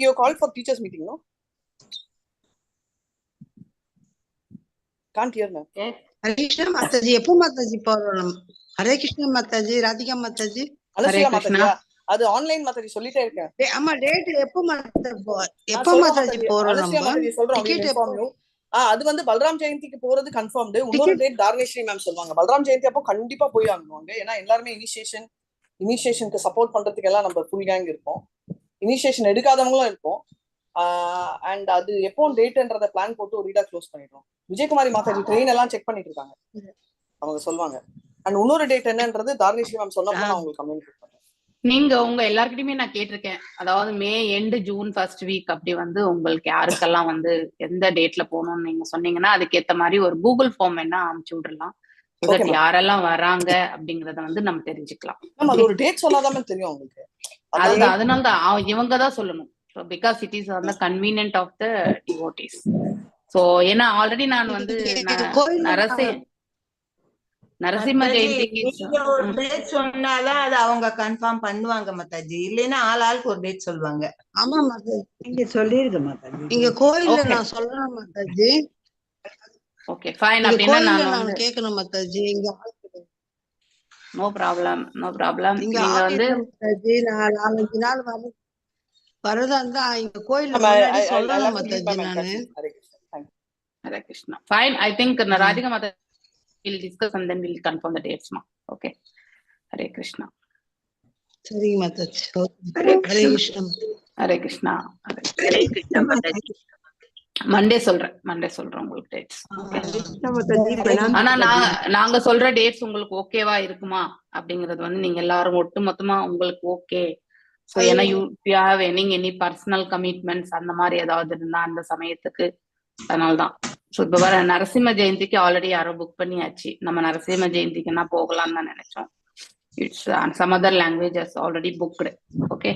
you called for teachers meeting, no? Can't hear now. Hare Krishna Mataji. எப்போ மாதாஜி போறோம்? ஹரே கிருஷ்ணா மாதாஜி. ராதிகா மாதாஜி. அனுசுயா மாதாஜியா? அது ஆன்லைன் மாதாஜி சொல்லிட்டே இருக்கேன். ஆமா, டேட் எப்போ மாதாஜி போறோம்? அனுசுயா மாதாஜி சொல்றோம். அது வந்து பல்ராம் ஜெயந்திக்கு போறது கன்ஃபார்ம்டு. இன்னொரு டேட் தார்கேஸ்வரி மேம் சொல்லுவாங்க. பல்ராம் ஜெயந்தி அப்போ கண்டிப்பா போய் ஆகணுவாங்க. ஏன்னா எல்லாருமே இனிஷியேஷனுக்கு சப்போர்ட் பண்றதுக்கு எல்லாம் நம்ம ஃபுல் கேங் இருப்போம். இனிஷியேஷன் எடுக்காதவங்களும் இருப்போம். அண்ட் அது எப்போ டேட்ன்றத பிளான் போட்டு ஒரு ரீடா க்ளோஸ் பண்ணிடுறோம். விஜயகுமாரி மாதாஜி ட்ரெயின் எல்லாம் செக் பண்ணிட்டு இருக்காங்க, அவங்க சொல்லுவாங்க. அண்ட் இன்னொரு டேட் என்னன்றது தார்கேஸ்வரி மேம் சொன்னப்போ நான் உங்களுக்கு கம்யூனிகேட் பண்றேன். நீங்க உங்க எல்லார்கிட்டயுமே நான் கேட்டிருக்கேன். அதாவது மே எண்டு ஜூன் ஃபர்ஸ்ட் வீக் அப்படி வந்து உங்களுக்கு யாருக்கெல்லாம் வந்து எந்த டேட்ல போகணும்னு நீங்க சொன்னீங்கன்னா அதுக்கேத்த மாதிரி ஒரு கூகுள் ஃபார்ம் என்ன அனுப்பிச்சு விடலாம். யாரெல்லாம் வராங்க அப்படிங்கறத வந்து நம்ம தெரிஞ்சுக்கலாம். அது ஒரு டேட் சொல்லாதாம தெரியும் உங்களுக்கு. அதுதான், அதனாலதான் இவங்க தான் சொல்லணும். Because it is on the convenient of the devotees. So ஏன்னா ஆல்ரெடி நான் வந்து நரசிம்ம ஜெயந்திக்கு ஒரு டேட் சொன்னாதான் அது அவங்க கன்ஃபார்ம் பண்ணுவாங்க மாதாஜி. இல்லைன்னா ஆளுக்கு ஒரு டேட் சொல்லுவாங்க. ஆமா மாதாஜி, நீங்க சொல்லிருங்க மாதாஜி. இங்க கோயில்ல நான் சொல்லணும் மாதாஜி. Okay fine. அப்படின்னா நான் கேட்கணும் மாதாஜி. இங்க நோ ப்ராப்ளம். நீங்க வந்து மாதாஜி நான் 4-5 நாள் வரதா இருந்தா இங்க கோயில்ல முன்னாடி சொல்லணும் மாதாஜி நானு. Hare Krishna. Fine. I think Radhika Mataji we'll discuss and then we'll confirm the dates ma. Okay. Hare Krishna. சரிங்க மாதாஜி. ஹரே கிருஷ்ணா. ஹரே கிருஷ்ணா. ஹரே கிருஷ்ணா மாதாஜி. மண்டே சொல்றேன் உங்களுக்கு டேட்ஸ். ஆனா நாங்க சொல்ற டேட்ஸ் உங்களுக்கு ஓகேவா இருக்குமா அப்படிங்கறது வந்து நீங்க எல்லாரும் ஒட்டு மொத்தமா உங்களுக்கு ஓகே. சோ ஏன்னா you have any personal commitments அந்த மாதிரி ஏதாவது இருந்தா அந்த சமயத்துக்கு, அதனால்தான். ஸோ இப்போ வர நரசிம்ம ஜெயந்திக்கு ஆல்ரெடி யாரோ புக் பண்ணியாச்சு. நம்ம நரசிம்ம ஜெயந்திக்குன்னா போகலாம்னு தான் நினைச்சோம். It's some other languages already booked. Okay,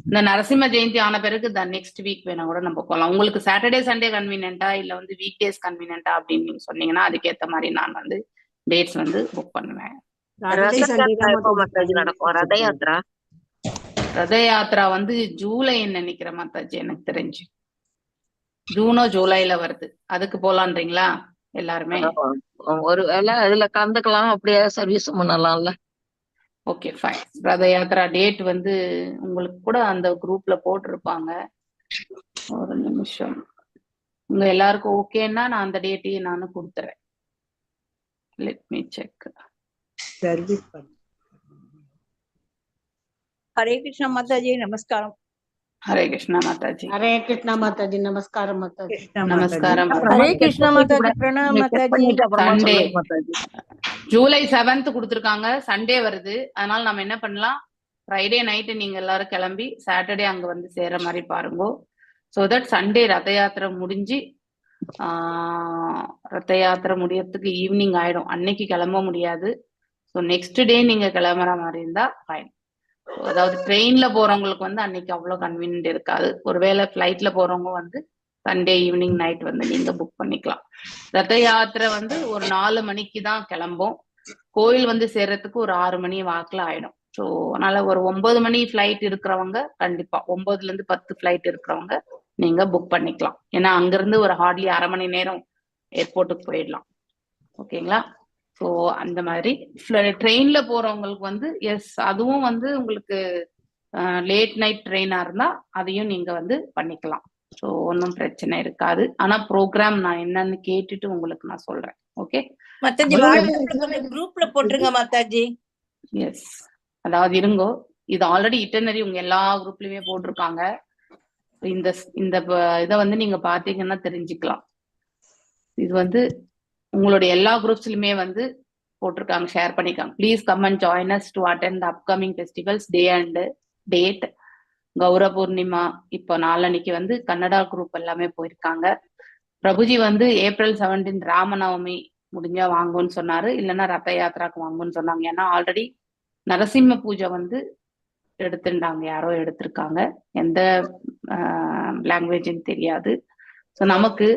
இந்த நரசிம்ம ஜெயந்தி ஆன பிறகு த நெக்ஸ்ட் வீக் வேணா கூட நம்ம போகலாம். உங்களுக்கு சாட்டர்டே சண்டே கன்வீனியன்ட்டா இல்ல வந்து வீக் டேஸ் கன்வீனியன்ட்டா அப்படின்னு நீங்க சொன்னீங்கன்னா அதுக்கேற்ற மாதிரி நான் வந்து டேட்ஸ் வந்து புக் பண்ணுவேன். ரத யாத்ரா வந்து ஜூலைன்னு நினைக்கிற மாதாஜி, எனக்கு தெரிஞ்சு ஜூனோ ஜூலைல வருது. அதுக்கு போலான்றீங்களா எல்லாருமே? ஒரு வேளை அதுல கலந்துக்கலாம், அப்படியே சர்வீஸ் பண்ணலாம்ல. Okay fine. Rath Yatra date வந்து உங்களுக்கு கூட அந்த குரூப்ல போட்டிருப்பாங்க. ஒரு நிமிஷம், உங்க எல்லாருக்கும் ஓகேன்னா நான் அந்த டேட்டையும் நானும் கொடுத்துறேன். Let me check. Hare Krishna Mataji, நமஸ்காரம். ஹரே கிருஷ்ணா மாதாஜி. ஹரே கிருஷ்ணா மாதாஜி. நமஸ்காரம் மாதாஜி. நமஸ்காரம். ஹரே கிருஷ்ணா மாதாஜி. பிரணாம் மாதாஜி. சண்டே ஜூலை 7th கொடுத்துருக்காங்க. சண்டே வருது. அதனால நம்ம என்ன பண்ணலாம், ஃப்ரைடே நைட்டு நீங்க எல்லாரும் கிளம்பி சாட்டர்டே அங்க வந்து சேர்ற மாதிரி பாருங்க. ஸோ தட் சண்டே ரத யாத்திரை முடிஞ்சு ரத யாத்திரை முடியறதுக்கு ஈவினிங் ஆயிடும். அன்னைக்கு கிளம்ப முடியாது. ஸோ நெக்ஸ்ட் டே நீங்க கிளம்புற மாதிரி இருந்தா ஃபைன். அதாவது ட்ரெயின்ல போறவங்களுக்கு வந்து அன்னைக்கு அவ்வளவு கன்வீனியன்ட் இருக்காது. ஒருவேளை ஃபிளைட்ல போறவங்க வந்து சண்டே ஈவினிங் நைட் வந்து நீங்க புக் பண்ணிக்கலாம். ரத யாத்திரை வந்து ஒரு 4 மணிக்கு தான் கிளம்பும். கோயில் வந்து சேர்றதுக்கு ஒரு 6 மணி வாக்குல ஆயிடும். ஸோ அதனால ஒரு 9 மணி ஃபிளைட் இருக்கிறவங்க கண்டிப்பா 9ல இருந்து 10 ஃபிளைட் இருக்கிறவங்க நீங்க புக் பண்ணிக்கலாம். ஏன்னா அங்கிருந்து ஒரு ஹார்ட்லி 1/2 மணி நேரம் ஏர்போர்ட்டுக்கு போயிடலாம். ஓகேங்களா? ஸோ அந்த மாதிரி ட்ரெயின்ல போறவங்களுக்கு வந்து எஸ், அதுவும் வந்து உங்களுக்கு லேட் நைட் ட்ரெயினா இருந்தா அதையும் நீங்க வந்து பண்ணிக்கலாம். ஸோ ஒன்றும் பிரச்சனை இருக்காது. ஆனா ப்ரோக்ராம் நான் என்னன்னு கேட்டுட்டு உங்களுக்கு நான் சொல்றேன். ஓகே மாதாஜி, குரூப்ல போட்டுருங்க மாதாஜி. எஸ், அதாவது இருங்கோ, இது ஆல்ரெடி இட்டனரி உங்க எல்லா குரூப்லயுமே போட்டிருக்காங்க. இந்த இதை வந்து நீங்க பாத்தீங்கன்னா தெரிஞ்சுக்கலாம். இது வந்து உங்களுடைய எல்லா குரூப்ஸ்லயுமே வந்து போட்டிருக்காங்க, ஷேர் பண்ணிருக்காங்க. Please come and join us to attend the upcoming festivals day and date. Gaura Purnima இப்போ நாளன்னைக்கு வந்து கன்னடா குரூப் எல்லாமே போயிருக்காங்க. பிரபுஜி வந்து ஏப்ரல் 17 ராமநவமி முடிஞ்சா வாங்குன்னு சொன்னாரு, இல்லைன்னா ரத யாத்திராக்கு வாங்குன்னு சொன்னாங்க. ஏன்னா ஆல்ரெடி நரசிம்ம பூஜை வந்து எடுத்துட்டாங்க, யாரோ எடுத்திருக்காங்க, எந்த லாங்குவேஜ்னு தெரியாது. ஸோ நமக்கு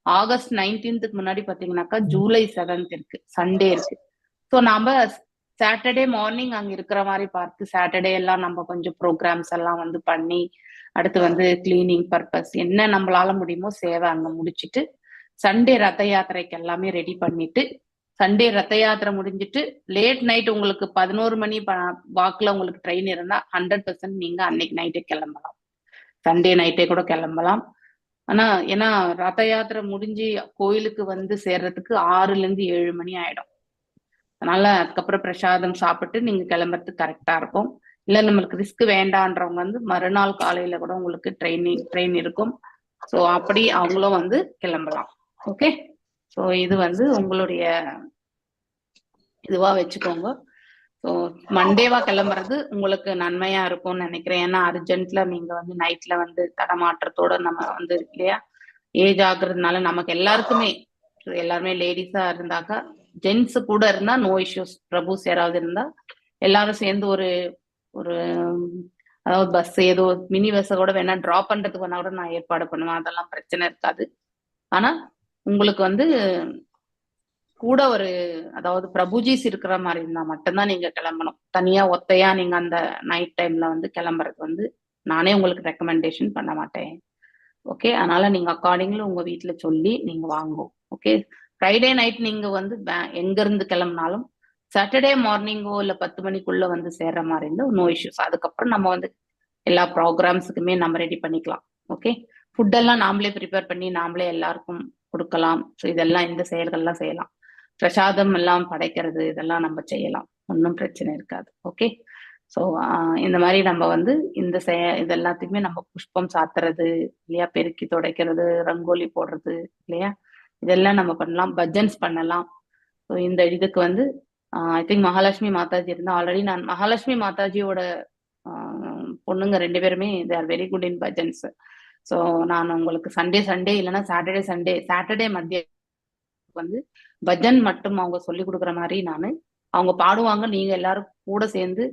ஆகஸ்ட் 19க்கு முன்னாடி பாத்தீங்கன்னாக்கா ஜூலை 7th இருக்கு, சண்டே இருக்கு. ஸோ நாம சாட்டர்டே மார்னிங் அங்க இருக்கிற மாதிரி பார்த்து சாட்டர்டே எல்லாம் நம்ம கொஞ்சம் ப்ரோக்ராம்ஸ் எல்லாம் வந்து பண்ணி அடுத்து வந்து கிளீனிங் பர்பஸ் என்ன நம்மளால முடியுமோ சேவை அங்க முடிச்சுட்டு சண்டே ரத யாத்திரைக்கு எல்லாமே ரெடி பண்ணிட்டு சண்டே ரத யாத்திரை முடிஞ்சிட்டு லேட் நைட் உங்களுக்கு 11 மணி வாக்குல உங்களுக்கு ட்ரெயின் இருந்தா 100% நீங்க அன்னைக்கு நைட்டே கிளம்பலாம். சண்டே நைட்டே கூட கிளம்பலாம். ஆனா ஏன்னா ரத யாத்திரை முடிஞ்சு கோயிலுக்கு வந்து சேர்றதுக்கு 6ல இருந்து 7 மணி ஆயிடும். அதனால அதுக்கப்புறம் பிரசாதம் சாப்பிட்டு நீங்க கிளம்புறதுக்கு கரெக்டா இருக்கும். இல்ல நம்மளுக்கு ரிஸ்க் வேண்டான்றவங்க வந்து மறுநாள் காலையில கூட உங்களுக்கு ட்ரெயின் இருக்கும். ஸோ அப்படி அவங்களும் வந்து கிளம்பலாம். ஓகே, ஸோ இது வந்து உங்களுடைய இதுவா வச்சுக்கோங்க. ஸோ மண்டேவா கிளம்புறது உங்களுக்கு நன்மையா இருக்கும்னு நினைக்கிறேன். ஏன்னா அர்ஜென்ட்ல நீங்க வந்து நைட்ல வந்து தடமாற்றத்தோட நம்ம வந்து இல்லையா ஏஜ் ஆகுறதுனால நமக்கு எல்லாருக்குமே எல்லாருமே லேடிஸா இருந்தாக்கா ஜென்ஸ் கூட இருந்தா நோ இஷ்யூஸ். பிரபுஸ் யாராவது இருந்தா எல்லாரும் சேர்ந்து ஒரு அதாவது பஸ் ஏதோ மினி பஸ்ஸை கூட வேணா டிராப் பண்றதுக்கு வேணா கூட நான் ஏற்பாடு பண்ணுவேன். அதெல்லாம் பிரச்சனை இருக்காது. ஆனா உங்களுக்கு வந்து கூட அதாவது பிரபுஜிஸ் இருக்கிற மாதிரி இருந்தா மட்டும்தான் நீங்க கிளம்பணும். தனியா ஒத்தையா நீங்க அந்த நைட் டைம்ல வந்து கிளம்புறது வந்து நானே உங்களுக்கு ரெக்கமெண்டேஷன் பண்ண மாட்டேன். ஓகே, அதனால நீங்க அக்கார்டிங்லி உங்க வீட்டுல சொல்லி நீங்க வாங்கும். ஓகே, ஃப்ரைடே நைட் நீங்க வந்து எங்க இருந்து கிளம்பினாலும் சாட்டர்டே மார்னிங்கோ இல்ல 10 மணிக்குள்ள வந்து சேர்ற மாதிரி இருந்தா நோ இஷ்யூஸ். அதுக்கப்புறம் நம்ம வந்து எல்லா ப்ரோக்ராம்ஸுக்குமே நம்ம ரெடி பண்ணிக்கலாம். ஓகே, ஃபுட்டெல்லாம் நாமளே ப்ரிப்பேர் பண்ணி நாமளே எல்லாருக்கும் கொடுக்கலாம். ஸோ இதெல்லாம் இந்த செயல்கள்லாம் செய்யலாம். பிரசாதம் எல்லாம் படைக்கிறது இதெல்லாம் நம்ம செய்யலாம், ஒன்றும் பிரச்சனை இருக்காது. ஓகே, ஸோ இந்த மாதிரி நம்ம வந்து இது எல்லாத்தையுமே நம்ம புஷ்பம் சாத்துறது இல்லையா, பெருக்கி துடைக்கிறது, ரங்கோலி போடுறது இல்லையா, இதெல்லாம் நம்ம பண்ணலாம். பஜன்ஸ் பண்ணலாம். ஸோ இந்த இதுக்கு வந்து ஐ திங்க் மகாலட்சுமி மாதாஜி இருந்தா ஆல்ரெடி நான் மகாலட்சுமி மாதாஜியோட பொண்ணுங்க 2 பேருமே they are very good in bhajans. So நான் உங்களுக்கு சண்டே இல்லைன்னா சாட்டர்டே மத்திய வந்து பஜன் மட்டும் அவங்க சொல்லி கொடுக்குற மாதிரி அவங்க பாடுவாங்க. நீங்க எல்லாரும் கூட சேர்ந்து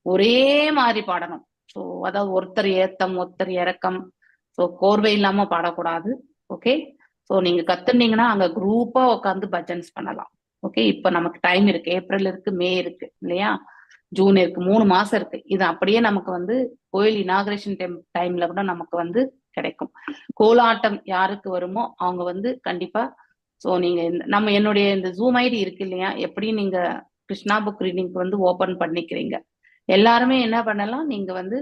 ஒரே மாதிரி பாடணும். ஸோ அதாவது ஒருத்தர் ஏத்தம் ஒருத்தர் இறக்கம், ஸோ கோர்வை இல்லாம பாடக்கூடாது. ஓகே, ஸோ நீங்க கத்துனீங்கன்னா அங்க குரூப்பா உட்காந்து பஜன்ஸ் பண்ணலாம். ஓகே, இப்ப நமக்கு டைம் இருக்கு, ஏப்ரல் இருக்கு, மே இருக்கு இல்லையா, ஜூன் இருக்கு, 3 மாசம் இருக்கு. இது அப்படியே நமக்கு வந்து கோயில் இனாகிரேஷன் டைம்ல கூட நமக்கு வந்து கிடைக்கும். கோலாட்டம் யாருக்கு வருமோ அவங்க வந்து கண்டிப்பா. ஸோ நீங்க என்னுடைய இந்த ஜூம் ஐடி இருக்கு இல்லையா, எப்படி நீங்க கிருஷ்ணா புக் ரீடிங்க்கு வந்து ஓபன் பண்ணிக்கிறீங்க, எல்லாருமே என்ன பண்ணலாம், நீங்க வந்து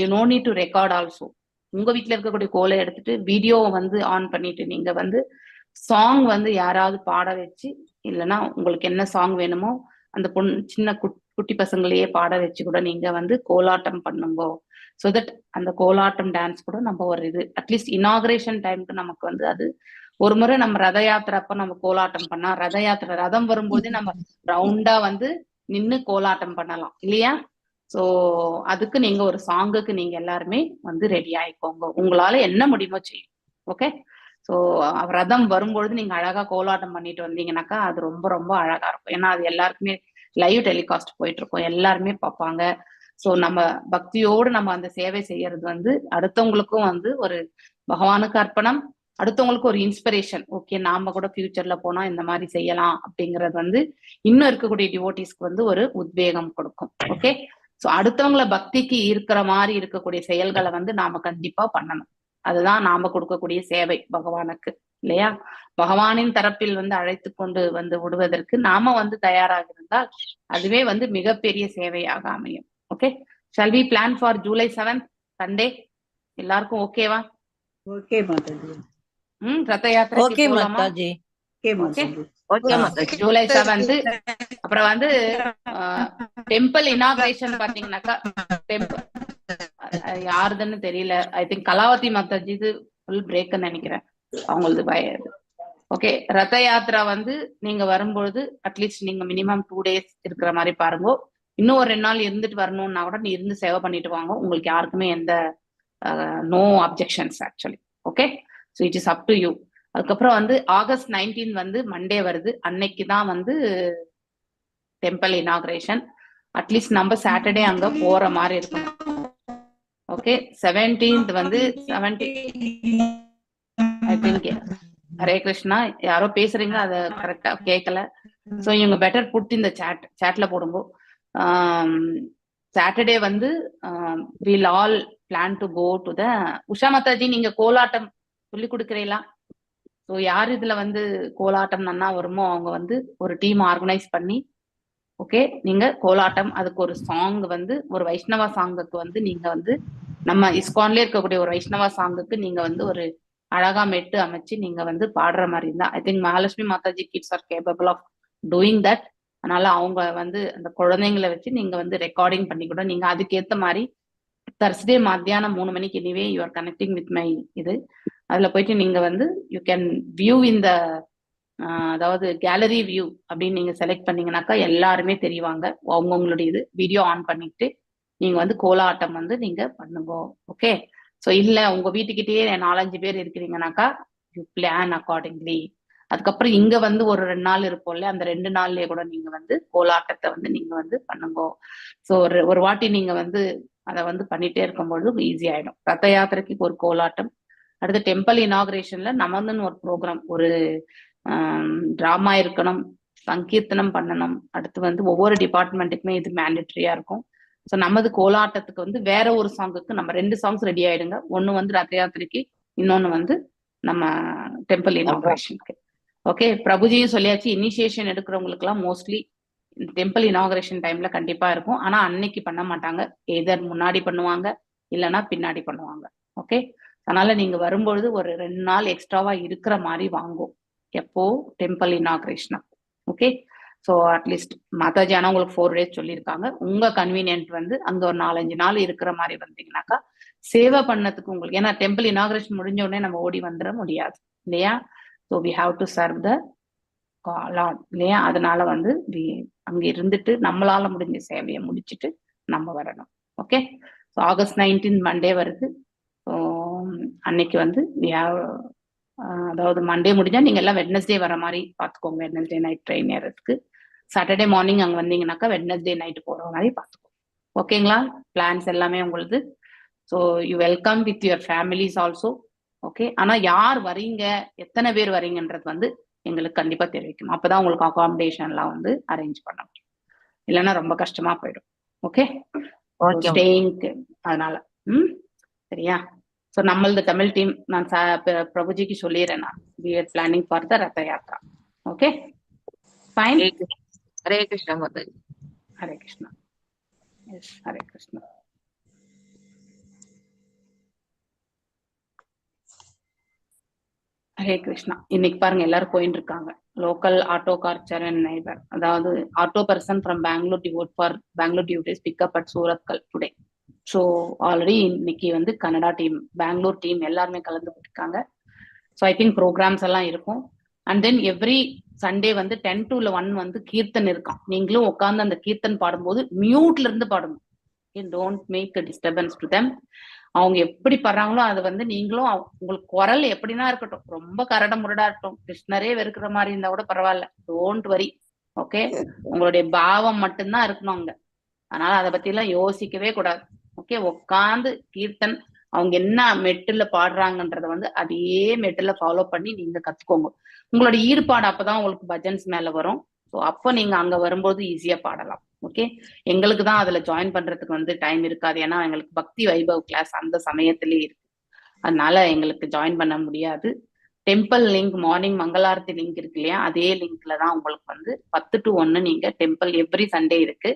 you know need to record also. உங்க வீட்டுல இருக்கக்கூடிய கோலை எடுத்துட்டு வீடியோவை வந்து ஆன் பண்ணிட்டு நீங்க வந்து சாங் வந்து யாராவது பாட வச்சு, இல்லைன்னா உங்களுக்கு என்ன சாங் வேணுமோ அந்த சின்ன குட்டி பசங்களையே பாட வச்சு கூட நீங்க வந்து கோலாட்டம் பண்ணுங்க. ஸோ தட் அந்த கோலாட்டம் டான்ஸ் கூட நம்ம அட்லீஸ்ட் இனாகிரேஷன் டைமுக்கு நமக்கு வந்து அது ஒரு முறை நம்ம ரத யாத்திரை அப்ப நம்ம கோலாட்டம் பண்ணா, ரத யாத்திரை ரதம் வரும்போது நம்ம ரவுண்டா வந்து நின்னு கோலாட்டம் பண்ணலாம் இல்லையா. ஸோ அதுக்கு நீங்க ஒரு சாங்குக்கு நீங்க எல்லாருமே வந்து ரெடி ஆயிக்கோங்க, உங்களால என்ன முடியுமோ செய்யும். ஓகே, ஸோ ரதம் வரும்பொழுது நீங்க அழகா கோலாட்டம் பண்ணிட்டு வந்தீங்கன்னாக்கா அது ரொம்ப ரொம்ப அழகா இருக்கும். ஏன்னா அது எல்லாருக்குமே லைவ் டெலிகாஸ்ட் போயிட்டு இருக்கோம், எல்லாருமே பார்ப்பாங்க. ஸோ நம்ம பக்தியோடு நம்ம அந்த சேவை செய்யறது வந்து அடுத்தவங்களுக்கும் வந்து ஒரு பகவானுக்கு அர்ப்பணம், அடுத்தவங்களுக்கு ஒரு இன்ஸ்பிரேஷன். ஓகே, நாம கூட ஃபியூச்சர்ல போனா இந்த மாதிரி செய்யலாம் அப்படிங்கிறது வந்து இன்னும் இருக்கக்கூடிய டிவோட்டிஸ்க்கு வந்து ஒரு உத்வேகம் கொடுக்கும். ஓகே, ஸோ அடுத்தவங்களை பக்திக்கு ஈர்க்கிற மாதிரி இருக்கக்கூடிய செயல்களை வந்து நாம கண்டிப்பா பண்ணணும். அதுதான் நாம கொடுக்கக்கூடிய சேவை பகவானுக்கு இல்லையா. பகவானின் தரப்பில் வந்து அழைத்து கொண்டு வந்து விடுவதற்கு நாம வந்து தயாராக இருந்தால் அதுவே வந்து மிகப்பெரிய சேவையாக அமையும். Okay, shall we plan for July 7th Sunday? எல்லாருக்கும் ஓகேவா? ஓகே மாதாஜி. ரத யாத்திரைக்கு ஓகே போலாமா? மாதாஜி. ஜூலை 7th. அப்புறம் வந்து டெம்பிள் இனாகிரேஷன் பாத்தீங்கன்னாக்கா யாருதுன்னு தெரியல, I think Kalavati mataji full பிரேக்னு நினைக்கிறேன் அவங்களது பயது. ஓகே, ரத யாத்திரா வந்து நீங்க வரும்பொழுது அட்லீஸ்ட் நீங்க மினிமம் 2 days இருக்கிற மாதிரி பாருங்க. இன்னும் ஒரு 2 நாள் இருந்துட்டு வரணும்னா கூட நீ இருந்து சேவை பண்ணிட்டு வாங்க, உங்களுக்கு யாருக்குமே எந்த no objections actually. Okay, so it is up to you. அதுக்கப்புறம் வந்து August 19 வந்து மண்டே வருது, அன்னைக்கு தான் வந்து டெம்பிள் இனாகிரேஷன். அட்லீஸ்ட் நம்ம சாட்டர்டே அங்க போற மாதிரி இருக்கும். ஓகே, 17th வந்து 17 ஐ திங்க். ஹரே கிருஷ்ணா, யாரோ பேசுறீங்க, அதை கரெக்டா கேட்கல. ஸோ இவங்க பெட்டர் புட் இந்த சாட்ல போடுங்க. சாட்டர்டே வந்து will all plan to go to the Usha Mataji, நீங்க கோலாட்டம் சொல்லி கொடுக்குறீங்களா? ஸோ யார் இதுல வந்து கோலாட்டம் நன்னா வருமோ அவங்க வந்து ஒரு டீம் ஆர்கனைஸ் பண்ணி, ஓகே, நீங்க கோலாட்டம் அதுக்கு ஒரு சாங் வந்து ஒரு வைஷ்ணவா சாங்குக்கு வந்து நீங்க வந்து நம்ம இஸ்கான்லயே இருக்கக்கூடிய ஒரு வைஷ்ணவா சாங்குக்கு நீங்க வந்து ஒரு அழகா மெட்டு அமைச்சு நீங்க வந்து பாடுற மாதிரி இருந்தா, I think Mahalakshmi Mataji kids are capable of doing that. அதனால அவங்க வந்து அந்த குழந்தைங்களை வச்சு நீங்க வந்து ரெக்கார்டிங் பண்ணி கூட நீங்க அதுக்கேற்ற மாதிரி தர்ஸ்டே மத்தியானம் 3 மணிக்கு anyway you are connecting with my இது, அதுல போயிட்டு நீங்க வந்து யூ கேன் வியூ இந்த அதாவது கேலரி வியூ அப்படின்னு நீங்க செலக்ட் பண்ணீங்கன்னாக்கா எல்லாருமே தெரிவாங்க. அவங்கவுங்களுடைய இது வீடியோ ஆன் பண்ணிட்டு நீங்க வந்து கோலாட்டம் வந்து நீங்க பண்ணுங்க. ஓகே, ஸோ இல்ல உங்க வீட்டுக்கிட்டேயே 4-5 பேர் இருக்கிறீங்கன்னாக்கா யூ பிளான் அக்கார்டிங்லி. அதுக்கப்புறம் இங்க வந்து ஒரு 2 நாள் இருப்போம்ல, அந்த 2 நாள்லயே கூட நீங்க வந்து கோலாட்டத்தை வந்து நீங்க வந்து பண்ணுங்க. ஸோ ஒரு வாட்டி நீங்க வந்து அதை வந்து பண்ணிட்டே இருக்கும்பொழுது ஈஸி ஆயிடும். ரத்த யாத்திரைக்கு ஒரு கோலாட்டம், அடுத்து டெம்பிள் இனாகிரேஷன்ல நமந்துன்னு ஒரு ப்ரோக்ராம், ஒரு டிராமா இருக்கணும், சங்கீர்த்தனம் பண்ணணும். அடுத்து வந்து ஒவ்வொரு டிபார்ட்மெண்ட்டுக்குமே இது மேண்டேட்டரியா இருக்கும். ஸோ நமது கோலாட்டத்துக்கு வந்து வேற ஒரு சாங்குக்கு நம்ம 2 சாங்ஸ் ரெடி ஆயிடுங்க. ஒன்னு வந்து ரத்த யாத்திரைக்கு, இன்னொன்னு வந்து நம்ம டெம்பிள் இனாகிரேஷனுக்கு. ஓகே, பிரபுஜியும் சொல்லியாச்சு, இனிஷியேஷன் எடுக்கிறவங்களுக்கு எல்லாம் மோஸ்ட்லி டெம்பிள் இனாகிரேஷன் டைம்ல கண்டிப்பா இருக்கும். ஆனா அன்னைக்கு பண்ண மாட்டாங்க, எதர் முன்னாடி பண்ணுவாங்க இல்லைன்னா பின்னாடி பண்ணுவாங்க. ஓகே, அதனால நீங்க வரும்பொழுது ஒரு 2 நாள் எக்ஸ்ட்ராவா இருக்கிற மாதிரி வாங்கும் எப்போ temple inauguration. Okay, so at least Mataji ஆனா உங்களுக்கு 4 days சொல்லியிருக்காங்க. உங்க கன்வீனியன்ட் வந்து அங்க ஒரு 4-5 நாள் இருக்கிற மாதிரி வந்தீங்கன்னாக்கா சேவை பண்ணதுக்கு உங்களுக்கு, ஏன்னா டெம்பிள் இனாகிரேஷன் முடிஞ்ச உடனே நம்ம ஓடி வந்துட முடியாது இல்லையா? So we have to serve the lord இல்லையா? அதனால வந்து அங்க இருந்துட்டு நம்மளால முடிஞ்ச சேவையை முடிச்சுட்டு நம்ம வரணும். ஓகே, ஸோ August 19 மண்டே வருது. அன்னைக்கு வந்து அதாவது மண்டே முடிஞ்சா நீங்க எல்லாம் வெட்னஸ்டே வர மாதிரி பாத்துக்கோங்க. வெட்னஸ்டே நைட் ட்ரெயின் ஏறதுக்கு, சாட்டர்டே மார்னிங் அங்க வந்தீங்கன்னாக்கா வெட்னஸ்டே நைட் போற மாதிரி பாத்துக்கோங்க. ஓகேங்களா? பிளான்ஸ் எல்லாமே உங்களுக்கு. So you welcome with your families also. Okay, ஆனா யார் வரீங்க, எத்தனை பேர் வரீங்கன்றது வந்து எங்களுக்கு கண்டிப்பா தெரிவிக்கணும். அப்பதான் உங்களுக்கு அகாமடேஷன்லாம் வந்து அரேஞ்ச் பண்ண முடியும், இல்லைன்னா ரொம்ப கஷ்டமா போயிடும். ஓகே, ஸ்டேயிங்க்கு அதனால சரியா? ஸோ நம்மளது தமிழ் டீம் நான் பிரபுஜிக்கு சொல்லிடுறேன், நான் we are planning for the Ratha Yatra. Okay, fine. Hare Krishna Mataji. Hare Krishna. Yes, Hare Krishna. Hare Krishna. இன்னைக்கு பாருங்க எல்லாரும் போயிட்டு இருக்காங்க. Local auto car Charan neighbour, அதாவது auto person from Bangalore devote for Bangalore duties pickup at Surathkal today. So already இன்னைக்கு வந்து கனடா டீம், பெங்களூர் டீம் எல்லாருமே கலந்து இருக்காங்க. ஸோ ஐ திங்க் ப்ரோக்ராம்ஸ் எல்லாம் இருக்கும். அண்ட் தென் எவ்ரி சண்டே வந்து 10 to 1 வந்து கீர்த்தன் இருக்கும். நீங்களும் உட்காந்து அந்த கீர்த்தன் பாடும்போது மியூட்ல இருந்து பாடணும். Don't make a disturbance to them. அவங்க எப்படி பாடுறாங்களோ அது வந்து நீங்களும் உங்களுக்கு குரல் எப்படின்னா இருக்கட்டும், ரொம்ப கரட முரடா இருக்கட்டும், கிருஷ்ணரே வெறுக்கிற மாதிரி இருந்தா கூட பரவாயில்ல, டோன்ட் வரி. ஓகே, உங்களுடைய பாவம் மட்டும்தான் இருக்கணும் அங்க. அதனால அதை பத்தி எல்லாம் யோசிக்கவே கூடாது. ஓகே, உட்காந்து கீர்த்தன் அவங்க என்ன மெட்டுல பாடுறாங்கன்றத வந்து அதே மெட்டுல ஃபாலோ பண்ணி நீங்க கத்துக்கோங்க. உங்களோட ஈடுபாடு அப்பதான் உங்களுக்கு பஜன்ஸ் மேல வரும். ஸோ அப்போ நீங்க அங்க வரும்போது ஈஸியா பாடலாம். ஓகே, எங்களுக்கு தான் அதுல ஜாயின் பண்றதுக்கு வந்து டைம் இருக்காது, ஏன்னா எங்களுக்கு பக்தி வைபவ் கிளாஸ் அந்த சமயத்திலே இருக்கு, அதனால எங்களுக்கு ஜாயின் பண்ண முடியாது. டெம்பிள் லிங்க், மார்னிங் மங்களாரத்தி லிங்க் இருக்கு இல்லையா, அதே லிங்க்ல தான் உங்களுக்கு வந்து 10 to 1 நீங்க டெம்பிள் எவ்ரி சண்டே இருக்கு,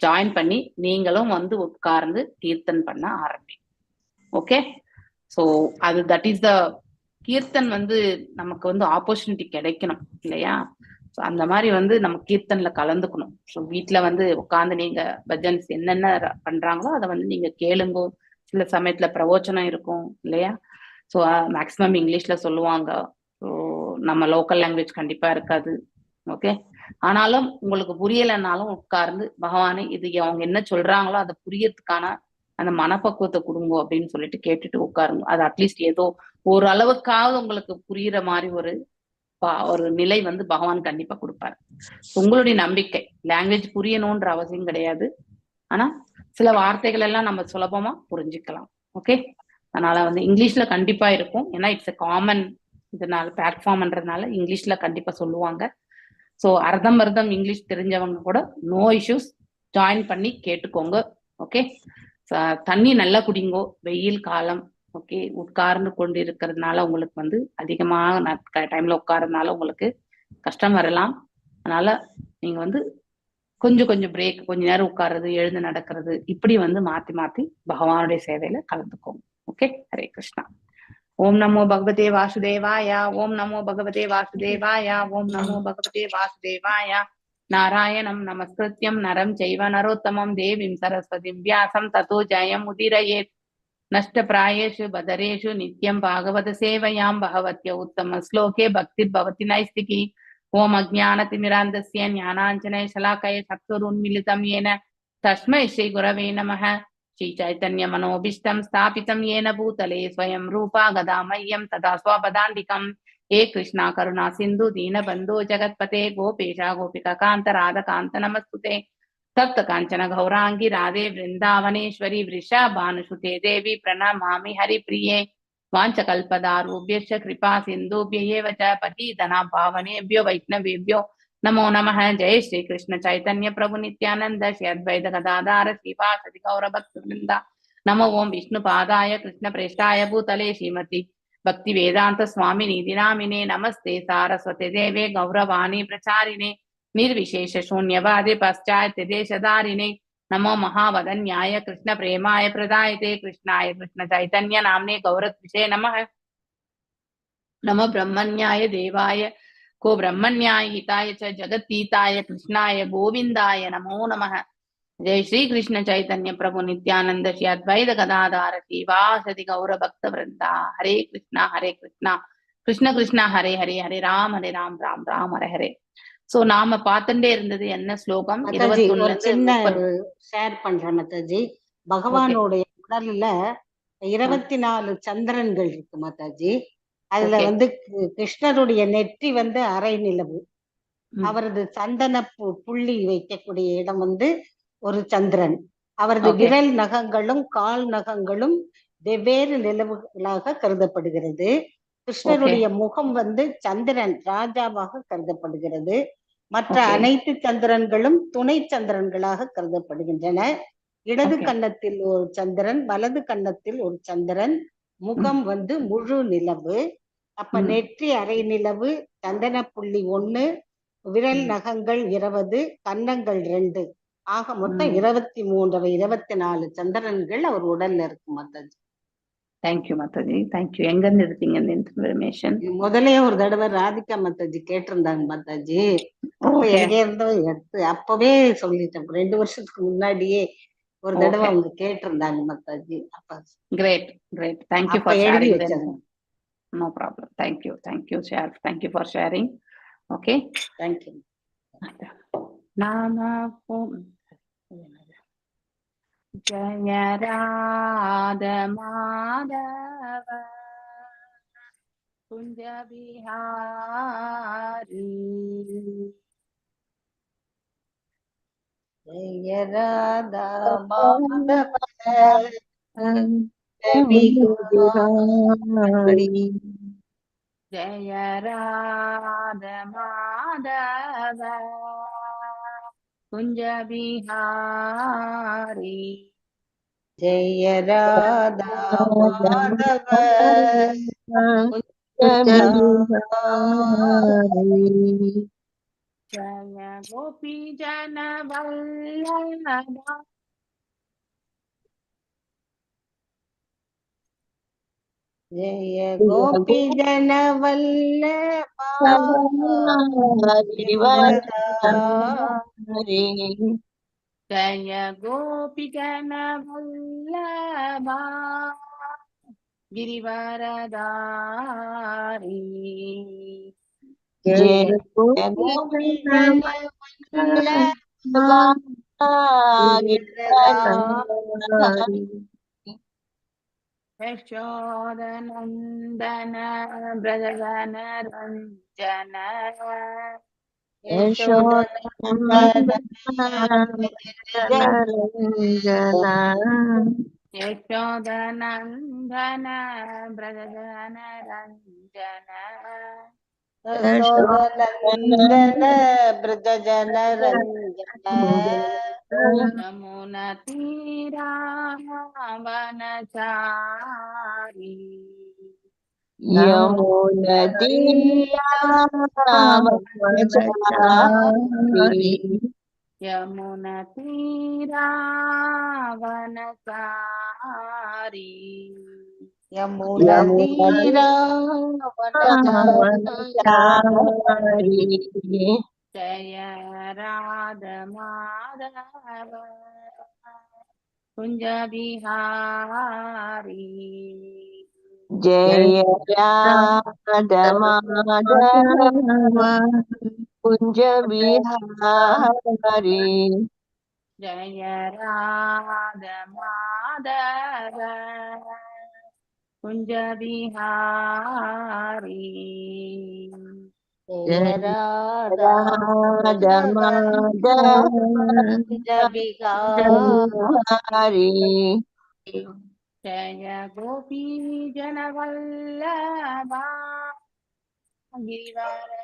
ஜாயின் பண்ணி நீங்களும் வந்து உட்கார்ந்து கீர்த்தன் பண்ண ஆரம்பிங்க. ஓகே, ஸோ அது தட் இஸ் த கீர்த்தன் வந்து நமக்கு வந்து ஆப்பர்ச்சுனிட்டி கிடைக்கணும் இல்லையா? ஸோ அந்த மாதிரி வந்து நம்ம கீர்த்தன்ல கலந்துக்கணும். ஸோ வீட்டில் வந்து உட்காந்து நீங்க பஜன்ஸ் என்னென்ன பண்றாங்களோ அதை வந்து நீங்க கேளுங்க. சில சமயத்துல பிரவோச்சனம் இருக்கும் இல்லையா? ஸோ மேக்சிமம் இங்கிலீஷ்ல சொல்லுவாங்க. ஸோ நம்ம லோக்கல் லாங்குவேஜ் கண்டிப்பா இருக்காது. ஓகே, ஆனாலும் உங்களுக்கு புரியலைன்னாலும் உட்கார்ந்து பகவானே இது அவங்க என்ன சொல்றாங்களோ அதை புரியறதுக்கான அந்த மனப்பக்குவத்தை கொடுங்க அப்படின்னு சொல்லிட்டு கேட்டுட்டு உட்காருங்க. அது அட்லீஸ்ட் ஏதோ ஒரு அளவுக்காவது உங்களுக்கு புரியுற மாதிரி ஒரு நிலை வந்து பகவான் கண்டிப்பா கொடுப்பாரு. உங்களுடைய நம்பிக்கை, லாங்குவேஜ் புரியணும்ன்ற அவசியம் கிடையாது, ஆனா சில வார்த்தைகள் எல்லாம் நம்ம சுலபமா புரிஞ்சுக்கலாம். ஓகே, அதனால வந்து இங்கிலீஷ்ல கண்டிப்பா இருக்கும், ஏன்னா இட்ஸ் எ காமன் இதனால பிளாட்ஃபார்ம்ன்றதுனால இங்கிலீஷ்ல கண்டிப்பா சொல்லுவாங்க. ஸோ அர்த்தம் இங்கிலீஷ் தெரிஞ்சவங்க கூட நோ இஷ்யூஸ், ஜாயின் பண்ணி கேட்டுக்கோங்க. ஓகே, தண்ணி நல்லா குடிங்கோ, வெயில் காலம். ஓகே, உட்கார்ந்து கொண்டு இருக்கிறதுனால உங்களுக்கு வந்து அதிகமாக டைம்ல உட்கார்றதுனால உங்களுக்கு கஷ்டம் வரலாம். அதனால நீங்க வந்து கொஞ்சம் கொஞ்சம் பிரேக், கொஞ்ச நேரம் உட்கார்றது, எழுந்து நடக்கிறது, இப்படி வந்து மாத்தி மாத்தி பகவானுடைய சேவையில கலந்துக்கோங்க. ஓகே, ஹரே கிருஷ்ணா. ஓம் நமோ பகவதே வாசுதேவாய, ஓம் நமோ பகவதே வாசுதேவாய, ஓம் நமோ பகவதே வாசுதேவாய. நாராயணம் நமஸ்கிருத்யம் நரம் சைவ நரோத்தமம் தேவீம் சரஸ்வதிம் வியாசம் ததோ ஜயம் உதிரயேத். நஷ்டப்பிராயேஷு பதரேஷு நித்யம் பாகவத சேவையாம் பகவத்ய உத்தம ஸ்லோகே பக்திர் பவதி நைஸ்திகி. ஓம் அஜ்ஞானதிமிராந்தஸ்ய ஞானாஞ்சனய ஷலாக்கய சத்வருன்மிலிதம் येन तस्मै श्री गुरवे नमः. श्री चैतन्य मनोभीष्टं स्थापितं येन भूतले स्वयं रूपा गदामह्यं तदा स्वपदान्तिकम्. हे कृष्णा करुणा सिन्धु दीनबन्धो जगत्पते गोपेशा गोपिका कान्त राधाकान्त नमस्तुते. तप्त काञ्चन गौरांगी राधे वृन्दावनेश्वरी वृषभानुसुते देवी प्रणमामि हरिप्रिये. वाञ्छकल्पदारुभ्यश्च कृपा सिन्धुभ्य एव च पतितनां पावनेभ्यो वैष्णवेभ्यो नमो नमः. जय श्री कृष्ण चैतन्य प्रभु नित्यानंद श्री अद्वैत गदाधर श्रीवासदि गौर भक्तवृंद. नमो ओं विष्णुपादाय कृष्ण प्रेष्ठाय भूतले श्रीमती भक्ति वेदांत स्वामिनी नामिने. नमस्ते सारस्वती देवे गौरवाणी प्रचारिणे निर्विशेष शून्यवादे पश्चात् देशधारिणे. नमो महावदन्याय कृष्ण प्रेमाय प्रदायते कृष्णाय कृष्ण चैतन्य नाम्ने गौरत्विषे नमः. नमो ब्रह्मण्याय देवाय को ब्रह्मण्याय हिताय च जगतीताय कृष्णाय गोविंदाय नमो नमः. जय श्री कृष्ण चैतन्य प्रभु नित्यानंद श्री अद्वैत गदाधर श्रीवासदि गौर भक्त वृंदा. हरे कृष्णा कृष्ण कृष्ण हरे हरे, हरे राम राम राम हरे हरे. சோ நாம பார்த்துட்டே இருந்தது என்ன ஸ்லோகம்? 21 ஷேர் பண்றேன் மாதாஜி. பகவானுடைய உடல்ல 24 சந்திரன்கள் இருக்கு மாதாஜி. அதுல வந்து கிருஷ்ணருடைய நெற்றி வந்து அரை நிலவு, அவரது சந்தன புள்ளி வைக்கக்கூடிய இடம் வந்து ஒரு சந்திரன், அவரது விரல் நகங்களும் கால் நகங்களும் வெவ்வேறு நிலவுகளாக கருதப்படுகிறது. கிருஷ்ணருடைய முகம் வந்து சந்திரன் ராஜாவாக கருதப்படுகிறது. மற்ற அனைத்து சந்திரன்களும் துணை சந்திரன்களாக கருதப்படுகின்றன. இடது கன்னத்தில் ஒரு சந்திரன், வலது கன்னத்தில் ஒரு சந்திரன், முகம் வந்து முழு நிலவு. அப்ப நெற்றி அரை நிலவு, சந்தன புள்ளி 1, விரல் நகங்கள் 20, கன்னங்கள் 2, ஆக மொத்தம் 23 24 சந்திரன்கள் அவர் உடல்ல இருக்கு மாதாஜி. Thank you Mataji, thank you. எங்க இருந்து எடுத்தீங்க இந்த இன்ஃபர்மேஷன்? முதலே ஒரு தடவை ராதிகா மாதாஜி கேட்டிருந்தாங்க மாதாஜி. அப்ப எங்க இருந்தோ எடுத்து அப்பவே சொல்லிட்டேன். 2 வருஷத்துக்கு முன்னாடியே ஒரு தடவை அவங்க கேட்டிருந்தாங்க மாதாஜி. அப்ப great great, thank you for sharing. No problem. Thank you. Thank you, Share. Thank you for sharing. Okay. Thank you. Nama Jaya Radha Madhava Kunja Bihari Jaya Radha Madhava Jaya Radha Madhava Kunja Bihari Jaya Radha Madhava Kunja Bihari Jaya Gopi Jana Vallabha Jaya Gopi Jana Vallabha Giridharadhari Jaya Gopi Jana Vallabha Giridharadhari Jaya Gopi Jana Vallabha Giridharadhari Yashodanandana Brajana Ranjana Yashodanandana Brajana Ranjana Yashodanandana Brajana Ranjana Yamuna तीरा वनचारी यमुना तीरा वनचारी यमुना तीरा वनचारी यमुना तीरा वनचारी जय राधा माधव कुंज बिहारी जय राधा माधव कुंज बिहारी जय राधा माधव कुंज बिहारी जय राधा माधव कुंज बिहारी जय गोपी जन वल्लभा गिरिवरधारी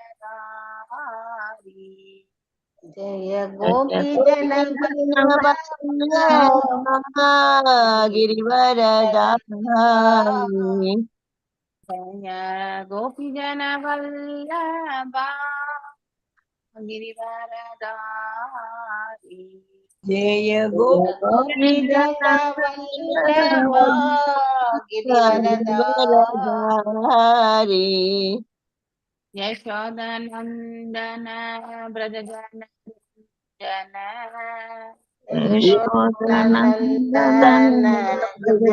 जय गोपी जन गिरिवरधारी जय गोपी जन वल्लभा गिरिवरधारी जय गोपी जन वल्लभा गिरिवरधारी यशोदनंदन ब्रज जन यशोदनंदन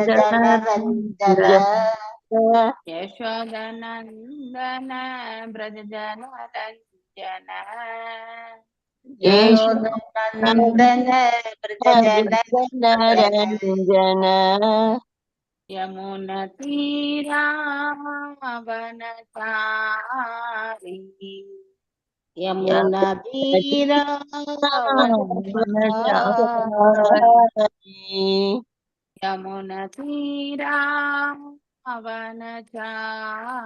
जन रंजन यशोदनंदन ब्रज जन रंजन यशोदनंदन ब्रज जन रंजन यमुना तीरा वनचारी यमुना तीरा यमुना तीरा वनचारी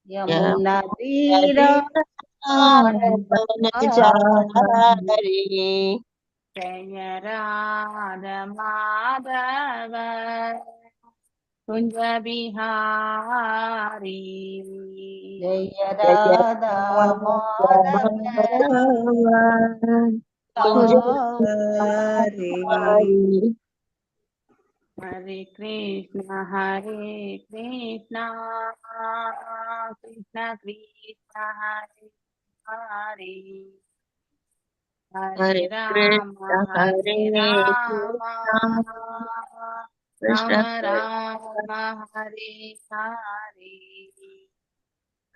यमुना तीरा जय राधा माधव कुंज बिहारी जय राधा माधव हरे कृष्ण कृष्ण कृष्ण हरे हरे हरे राम राम राम हरे हरे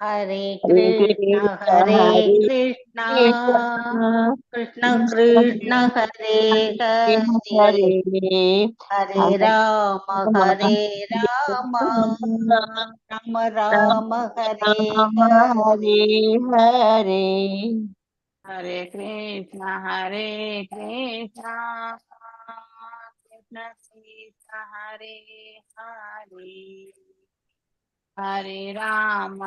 हरे कृष्ण कृष्ण कृष्ण हरे हरे हरे राम राम राम हरे हरे हरे हरे कृष्ण कृष्ण कृष्ण हरे हरे हरे राम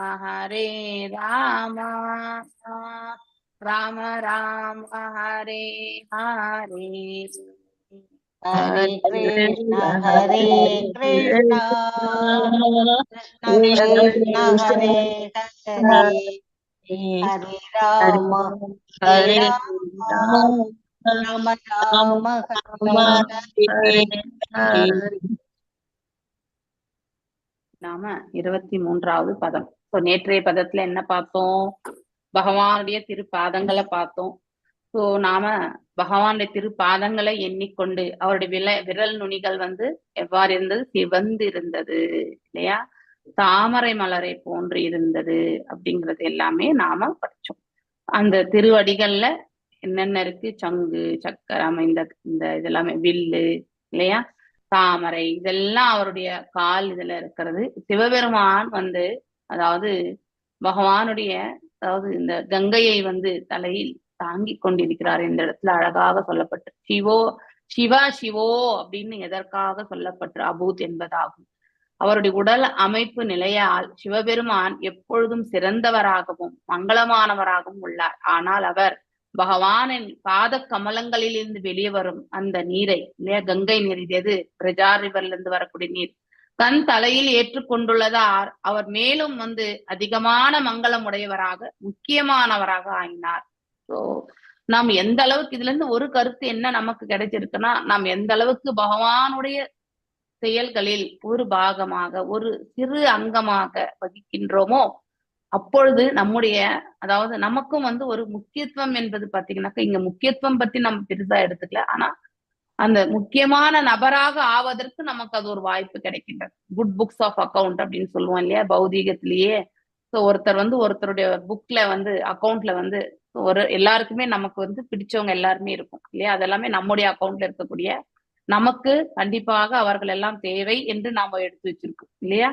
राम राम हरे हरे हरे कृष्ण कृष्ण कृष्ण हरे हरे हरे राम राम राम हरे हरे நாம 23வது பதம். ஸோ நேற்றைய பதத்துல என்ன பார்த்தோம்? பகவானுடைய திருப்பாதங்களை பார்த்தோம். ஸோ நாம பகவானுடைய திருப்பாதங்களை எண்ணிக்கொண்டு அவருடைய விரல் நுனிகள் எவ்வாறு இருந்தது? சிவந்து இருந்தது இல்லையா? தாமரை மலரை போன்று இருந்தது அப்படிங்கிறது எல்லாமே நாம படிச்சோம். அந்த திருவடிகள்ல என்னென்ன இருக்கு? சங்கு, சக்கரம், இந்த இதெல்லாமே வில்லு இல்லையா, தாமரை, இதெல்லாம் அவருடைய கால் இதுல இருக்கிறது. சிவபெருமான் அதாவது பகவானுடைய அதாவது இந்த கங்கையை தலையில் தாங்கி கொண்டிருக்கிறார். இந்த இடத்துல அழகாக சொல்லப்பட்டு சிவா சிவோ அப்படின்னு எதற்காக சொல்லப்பட்டு அபூத் என்பதாகும். அவருடைய உடல் அமைப்பு நிலையால் சிவபெருமான் எப்பொழுதும் சிறந்தவராகவும் மங்களமானவராகவும் உள்ளார். ஆனால் அவர் பகவானின் பாத கமலங்களிலிருந்து வெளியே வரும் அந்த நீரை இல்லையா, கங்கை நீர், இது எது பிரஜா ரிவர்ல இருந்து வரக்கூடிய நீர் தன் தலையில் ஏற்றுக்கொண்டுள்ளதார் அவர் மேலும் வந்து அதிகமான மங்களம் உடையவராக முக்கியமானவராக ஆயினார். ஸோ நாம் எந்த அளவுக்கு இதுல இருந்து ஒரு கருத்து என்ன நமக்கு கிடைச்சிருக்குன்னா, நாம் எந்த அளவுக்கு பகவானுடைய செயல்களில் ஒரு பாகமாக ஒரு சிறு அங்கமாக வகிக்கின்றோமோ அப்பொழுது நம்முடைய அதாவது நமக்கும் வந்து ஒரு முக்கியத்துவம் என்பது பாத்தீங்கன்னாக்கா, இங்க முக்கியத்துவம் பத்தி நம்ம பெருசா எடுத்துக்கல, ஆனா அந்த முக்கியமான நபராக ஆவதற்கு நமக்கு அது ஒரு வாய்ப்பு கிடைக்கின்றது. குட் புக்ஸ் ஆஃப் அக்கவுண்ட் அப்படின்னு சொல்லுவோம் இல்லையா பௌதீகத்திலேயே. ஸோ ஒருத்தர் வந்து ஒருத்தருடைய புக்ல வந்து அக்கௌண்ட்ல வந்து ஒரு எல்லாருக்குமே நமக்கு வந்து பிடிச்சவங்க எல்லாருமே இருக்கும் இல்லையா, அதெல்லாமே நம்முடைய அக்கௌண்ட்ல இருக்கக்கூடிய நமக்கு கண்டிப்பாக அவர்கள் எல்லாம் தேவை என்று நாம எடுத்து வச்சிருக்கோம் இல்லையா.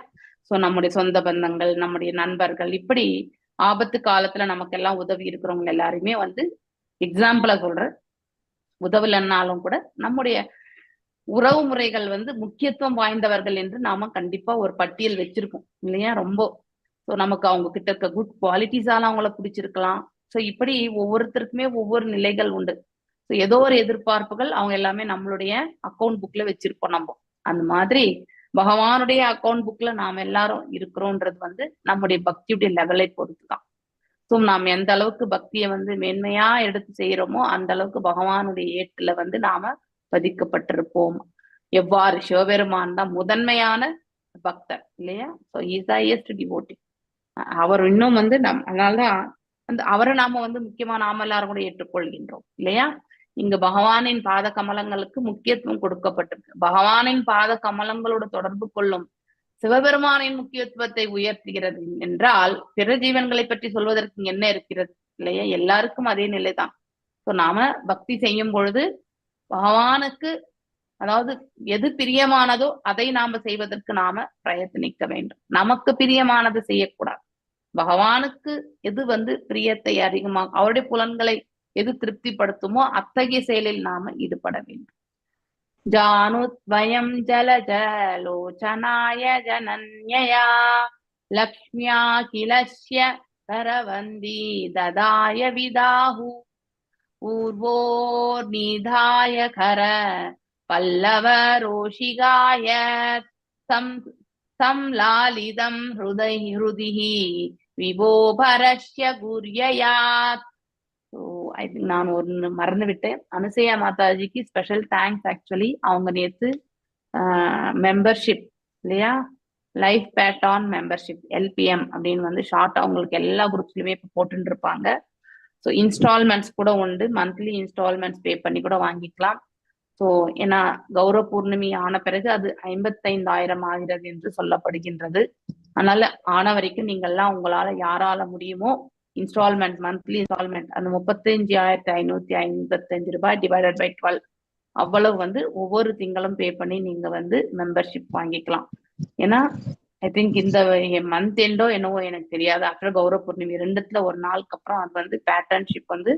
ஸோ நம்முடைய சொந்த பந்தங்கள், நம்முடைய நண்பர்கள், இப்படி ஆபத்து காலத்துல நமக்கு எல்லாம் உதவி இருக்கிறவங்க எல்லாருமே வந்து எக்ஸாம்பிளா சொல்ற உதவலைன்னாலும் கூட நம்முடைய உறவு முறைகள் வந்து முக்கியத்துவம் வாய்ந்தவர்கள் என்று நாம கண்டிப்பா ஒரு பட்டியல் வச்சிருக்கோம் இல்லையா. ரொம்ப ஸோ நமக்கு அவங்க கிட்ட இருக்க குட் குவாலிட்டிஸால அவங்கள பிடிச்சிருக்கலாம். ஸோ இப்படி ஒவ்வொருத்தருக்குமே ஒவ்வொரு நிலைகள் உண்டு. ஸோ ஏதோ ஒரு எதிர்பார்ப்புகள் அவங்க எல்லாமே நம்மளுடைய அக்கௌண்ட் புக்ல வச்சிருப்போம் நம்ம. அந்த மாதிரி பகவானுடைய அக்கௌண்ட் புக்ல நாம எல்லாரும் இருக்கிறோன்றது வந்து நம்முடைய பக்தியுடைய லெவலை பொறுத்து தான். ஸோ நாம் எந்த அளவுக்கு பக்தியை வந்து மேன்மையா எடுத்து செய்யறோமோ அந்த அளவுக்கு பகவானுடைய ஏட்டுல வந்து நாம பதிக்கப்பட்டிருப்போம். எவ்வாறு சிவபெருமான் தான் முதன்மையான பக்தர் இல்லையா. So is the highest devotee. அவர் இன்னும் வந்து அதனாலதான் அந்த அவரை நாம வந்து முக்கியமா நாம எல்லாரும் கூட ஏற்றுக்கொள்கின்றோம் இல்லையா. இங்க பகவானின் பாத கமலங்களுக்கு முக்கியத்துவம் கொடுக்கப்பட்டிருக்கு. பகவானின் பாத கமலங்களோட தொடர்பு கொள்ளும் சிவபெருமானின் முக்கியத்துவத்தை உயர்த்துகிறது என்றால் பிற ஜீவன்களை பற்றி சொல்வதற்கு என்ன இருக்கிறது இல்லையா. எல்லாருக்கும் அதே நிலைதான். ஸோ நாம பக்தி செய்யும் பொழுது பகவானுக்கு அதாவது எது பிரியமானதோ அதை நாம செய்வதற்கு நாம பிரயத்தனிக்க வேண்டும். நமக்கு பிரியமானது செய்யக்கூடாது. பகவானுக்கு எது வந்து பிரியத்தை அதிகமாக அவருடைய புலன்களை எது திருப்திப்படுத்துமோ அத்தகைய செயலில் நாம ஈடுபட வேண்டும். ஜானுத்வயம் ஜலஜலோச்சனாய ஜனன்யயா லக்ஷ்மியா கிலஸ்ய கரவந்தி ததாய விதாஹு பூர்வோர் நிதாய கர பல்லவ ரோஷிகாய சம்லாலிதம் ஹிருதிஹி விபோபரஸ்ய குர்யயாத். ஐ திங்க் நான் ஒன்னு மறந்து விட்டேன். அனுசையா மாதாஜிக்கு ஸ்பெஷல் தேங்க்ஸ். ஆக்சுவலி அவங்க நேத்து மெம்பர்ஷிப் இல்லையா, லைஃப் பேட்டான் மெம்பர்ஷிப் LPM அப்படின்னு வந்து ஷார்ட் அவங்களுக்கு எல்லா குரூப்ஸ்லயுமே இப்போ போட்டுட்டு இருப்பாங்க. ஸோ இன்ஸ்டால்மெண்ட்ஸ் கூட உண்டு, மந்த்லி இன்ஸ்டால்மெண்ட்ஸ் பே பண்ணி கூட வாங்கிக்கலாம். ஸோ ஏன்னா கௌரவ பூர்ணிமி ஆன பிறகு அது 55,000 ஆகிறது என்று சொல்லப்படுகின்றது. அதனால ஆன வரைக்கும் நீங்கள்லாம் உங்களால யாரால முடியுமோ இன்ஸ்டால்மெண்ட் மந்த்லி இன்ஸ்டால்மெண்ட் அந்த 35,555 ரூபாய் டிவைடட் பை 12 அவ்வளவு வந்து ஒவ்வொரு திங்களும் பே பண்ணி நீங்க வந்து மெம்பர்ஷிப் வாங்கிக்கலாம். ஏன்னா ஐ திங்க் இந்த மந்த் எண்டோ என்னவோ எனக்கு தெரியாது, ஆஃப்டர் கௌரவ பூர்ணிமி 2த்துல ஒரு நாளுக்கு அப்புறம் அது வந்து பேட்டர்ன்ஷிப் வந்து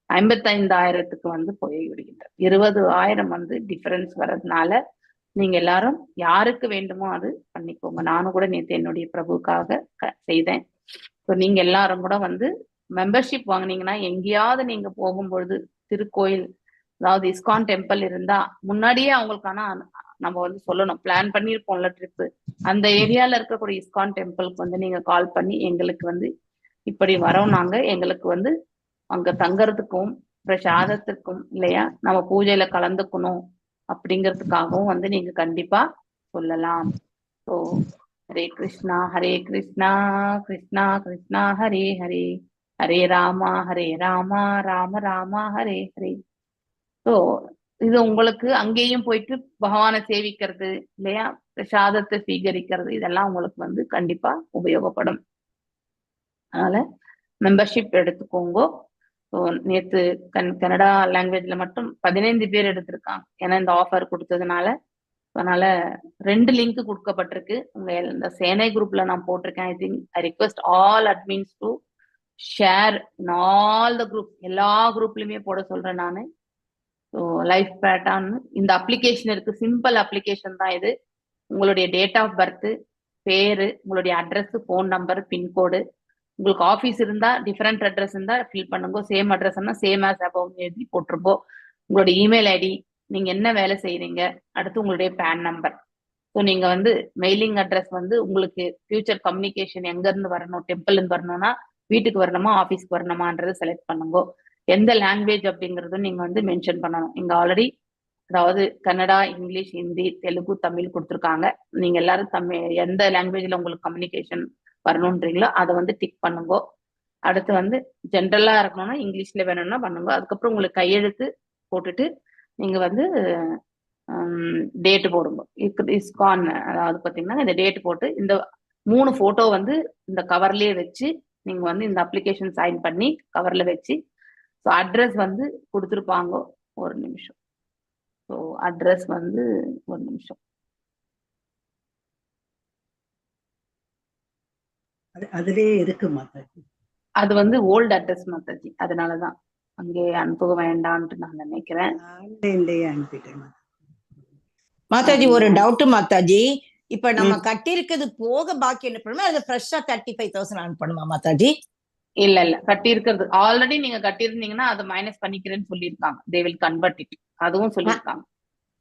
55,000க்கு வந்து போய் விடுகின்றது. 20,000 வந்து டிஃபரன்ஸ் வர்றதுனால நீங்க எல்லாரும் யாருக்கு வேண்டுமோ அது பண்ணிக்கோங்க. நானும் கூட நேற்று என்னுடைய பிரபுக்காக செய்தேன். ஸோ நீங்க எல்லாரும் கூட வந்து மெம்பர்ஷிப் வாங்கினீங்கன்னா எங்கேயாவது நீங்க போகும்பொழுது திருக்கோயில் அதாவது இஸ்கான் டெம்பிள் இருந்தா முன்னாடியே அவங்களுக்கான நம்ம வந்து சொல்லணும், பிளான் பண்ணியிருப்போம்ல ட்ரிப்பு, அந்த ஏரியால இருக்கக்கூடிய இஸ்கான் டெம்பிளுக்கு வந்து நீங்க கால் பண்ணி எங்களுக்கு வந்து இப்படி வரோம் நாங்க, எங்களுக்கு வந்து அங்க தங்கறதுக்கும் பிரசாதத்துக்கும் இல்லையா நம்ம பூஜையில கலந்துக்கணும் அப்படிங்கிறதுக்காகவும் வந்து நீங்க கண்டிப்பா சொல்லலாம். ஸோ ஹரே கிருஷ்ணா கிருஷ்ணா கிருஷ்ணா ஹரே ஹரே, ஹரே ராமா ராம ராமா ஹரே ஹரே. ஸோ இது உங்களுக்கு அங்கேயும் போயிட்டு பகவானை சேவிக்கிறது இல்லையா, பிரசாதத்தை சீகரிக்கிறது, இதெல்லாம் உங்களுக்கு வந்து கண்டிப்பா உபயோகப்படும். அதனால மெம்பர்ஷிப் எடுத்துக்கோங்க. ஸோ நேற்று கன்னடா லாங்குவேஜ்ல மட்டும் 15 பேர் எடுத்திருக்காங்க. ஏன்னா இந்த ஆஃபர் கொடுத்ததுனால. அதனால 2 லிங்க் கொடுக்கப்பட்டிருக்கு. உங்க இந்த சேனை குரூப்ல நான் போட்டிருக்கேன். I think I request all admins to share in all the group. எல்லா குரூப்லயுமே போட சொல்றேன் நான். ஸோ லைஃப் பேட்டர்ன் இந்த அப்ளிகேஷன் இருக்கு, சிம்பிள் அப்ளிகேஷன் தான் இது. உங்களுடைய டேட் ஆஃப் பர்த், பேரு, உங்களுடைய அட்ரஸ், ஃபோன் நம்பர், பின்கோடு, உங்களுக்கு ஆஃபீஸ் இருந்தா டிஃபரெண்ட் அட்ரஸ் இருந்தா ஃபில் பண்ணுங்க. சேம் அட்ரஸ்னா சேம் ஆஸ் அபவ் எழுதி போட்டிருப்போ. உங்களோட இமெயில் ஐடி, நீங்க என்ன வேலை செய்யறீங்க, அடுத்து உங்களுடைய பேன் நம்பர். ஸோ நீங்க வந்து மெயிலிங் அட்ரஸ் வந்து உங்களுக்கு ஃபியூச்சர் கம்யூனிகேஷன் எங்க இருந்து வரணும், டெம்பிள் இருந்து வரணும்னா வீட்டுக்கு வரணுமா ஆஃபீஸ்க்கு வரணுமான்றதை செலக்ட் பண்ணுங்க. எந்த லாங்குவேஜ் அப்படிங்கறதும் நீங்க வந்து மென்ஷன் பண்ணணும். இங்க ஆல்ரெடி அதாவது கன்னடா, இங்கிலீஷ், ஹிந்தி, தெலுங்கு, தமிழ் கொடுத்துருக்காங்க. நீங்க எல்லாரும் தமிழ் எந்த லாங்குவேஜ்ல உங்களுக்கு கம்யூனிகேஷன் வரணுன்றீங்களோ அதை வந்து டிக் பண்ணுங்க. அடுத்து வந்து ஜென்ரலா இருக்கணும்னா இங்கிலீஷ்ல வேணும்னா பண்ணுங்க. அதுக்கப்புறம் உங்களுக்கு கையெழுத்து போட்டுட்டு நீங்க வந்து டேட்டு போடுங்க. இஸ்கான் அதாவது பாத்தீங்கன்னா இந்த டேட் போட்டு இந்த 3 போட்டோ வந்து இந்த கவர்லயே வச்சு நீங்க வந்து இந்த அப்ளிகேஷன் சைன் பண்ணி கவர்ல வச்சு, ஸோ அட்ரஸ் வந்து கொடுத்துருப்பாங்க. ஒரு நிமிஷம். ஸோ அட்ரஸ் வந்து ஒரு நிமிஷம். அதுலயே இருக்கு மாதாஜி. அது வந்து ஓல்டு அட்ரஸ் மாதாஜி, அதனாலதான் அங்கே அனுப்ப வேண்டாம்னு நான் நினைக்கிறேன். ஆன்லைன்லயே அனுப்பிட்டேன் மாதாஜி ஒரு டவுட் மாதாஜி. இப்ப நம்ம கட்டியிருக்கிறது போக பாக்கி என்ன பண்ணுமா, அது ஃப்ரெஷ்ஷா 35,000 அனுப்பணுமா மாதாஜி? இல்ல இல்ல, கட்டி இருக்கிறது ஆல்ரெடி நீங்க கட்டியிருந்தீங்கன்னா அதை மைனஸ் பண்ணிக்கிறேன்னு சொல்லியிருக்காங்க. தே வில் கன்வெர்ட் இட், அதுவும் சொல்லியிருக்காங்க.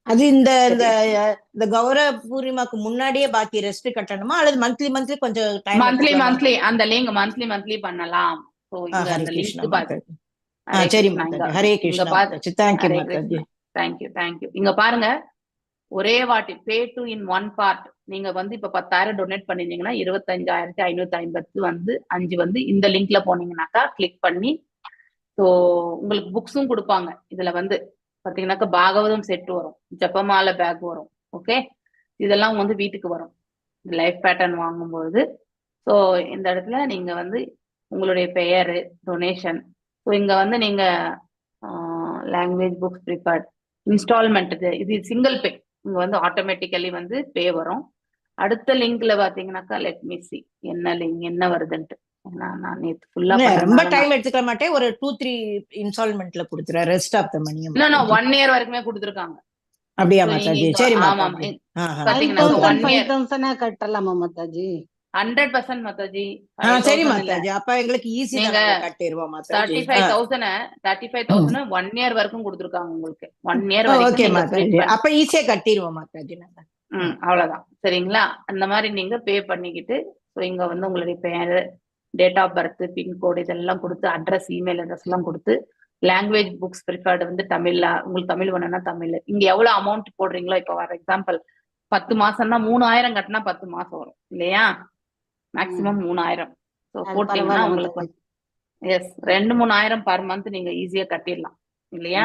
அது இந்த கௌரவ பூர்ணிமாக்கு முன்னாடியே பாக்கி ரெஸ்ட் கட்டணுமா, அல்லது மந்த்லி மந்த்லி கொஞ்சம் டைம் மந்த்லி அந்த லிங்க் மந்த்லி பண்ணலாம். சோ இங்க அந்த லிங்க் பாத்து. சரி மாதாஜி, ஹரே கிருஷ்ணா மாதாஜி. தேங்க்யூ மாதாஜி. தேங்க்யூ. இங்க பாருங்க, ஒரே வாட்டி பே டு இன் ஒன் பார்ட். நீங்க வந்து இப்ப 10,000 டொனேட் பண்ணிருந்தீங்கன்னா 25,550 வந்து 5 வந்து இந்த லிங்க்ல போனீங்கன்னாக்கா கிளிக் பண்ணி, ஸோ உங்களுக்கு புக்ஸும் கொடுப்பாங்க. இதுல வந்து பாத்தீங்கன்னாக்கா பாகவதம் செட் வரும், ஜப்பமாலை பேக் வரும். ஓகே, இதெல்லாம் வந்து வீட்டுக்கு வரும் லைஃப் பேட்டர்ன் வாங்கும்போது. ஸோ இந்த இடத்துல நீங்க வந்து உங்களுடைய பெயரு, டொனேஷன். ஸோ இங்க வந்து நீங்க லாங்குவேஜ் புக்ஸ் ப்ரிப்பேர்ட் இன்ஸ்டால்மெண்ட்டுக்கு இது சிங்கிள் பே. இங்க வந்து ஆட்டோமேட்டிக்கலி வந்து பே வரும். அடுத்த லிங்க்ல பாத்தீங்கன்னாக்கா லெட் மீ சி என்ன லிங்க் என்ன வருதுன்ட்டு. நான் நேத்து ஃபுல்லா ரொம்ப டைம் எடுத்துக்க மாட்டேன், ஒரு 2-3 இன்ஸ்டால்மெண்ட்ல கொடுத்துறேன். ரெஸ்ட் ஆஃப் த மணி இன்னும் 1 இயர் வரைக்குமே கொடுத்துருக்காங்க. அப்படியா மாதாஜி? சரி ஆமா, பாத்தீங்கன்னா 5,000 கட்டலாமா மாதாஜி? 100% மாதாஜி. சரி மாதாஜி, அப்ப எங்களுக்கு ஈஸி தான், கட்டிடுவோம் மாதாஜி. 35,000 1 இயர் வரைக்கும் கொடுத்துருக்காங்க உங்களுக்கு. 1 இயர் ஓகே மாதாஜி, அப்ப ஈஸியா கட்டிடுவோம் மாதாஜி. அவ்வளவுதான், சரிங்களா? அந்த மாதிரி நீங்க பே பண்ணிக்கிட்டு இங்க வந்து உங்களுடைய பேரு, டேட் ஆஃப் பர்த், பின்கோடு இதெல்லாம் கொடுத்து, அட்ரஸ், இமெயில் அட்ரஸ் எல்லாம் கொடுத்து, லாங்குவேஜ் புக்ஸ் ப்ரிஃபர்டு வந்து தமிழ்ல, உங்களுக்கு தமிழ் வேணும்னா தமிழ். இங்க எவ்வளவு அமௌண்ட் போடுறீங்களோ, இப்ப ஃபார் எக்ஸாம்பிள் 10 மாசம்னா 3,000 கட்டினா 10 மாசம் வரும் இல்லையா? மேக்சிமம் 3,000. ஸோ போட்டீங்கன்னா உங்களுக்கு எஸ் 2-3,000 பர் மந்த் நீங்க ஈஸியா கட்டிடலாம் இல்லையா?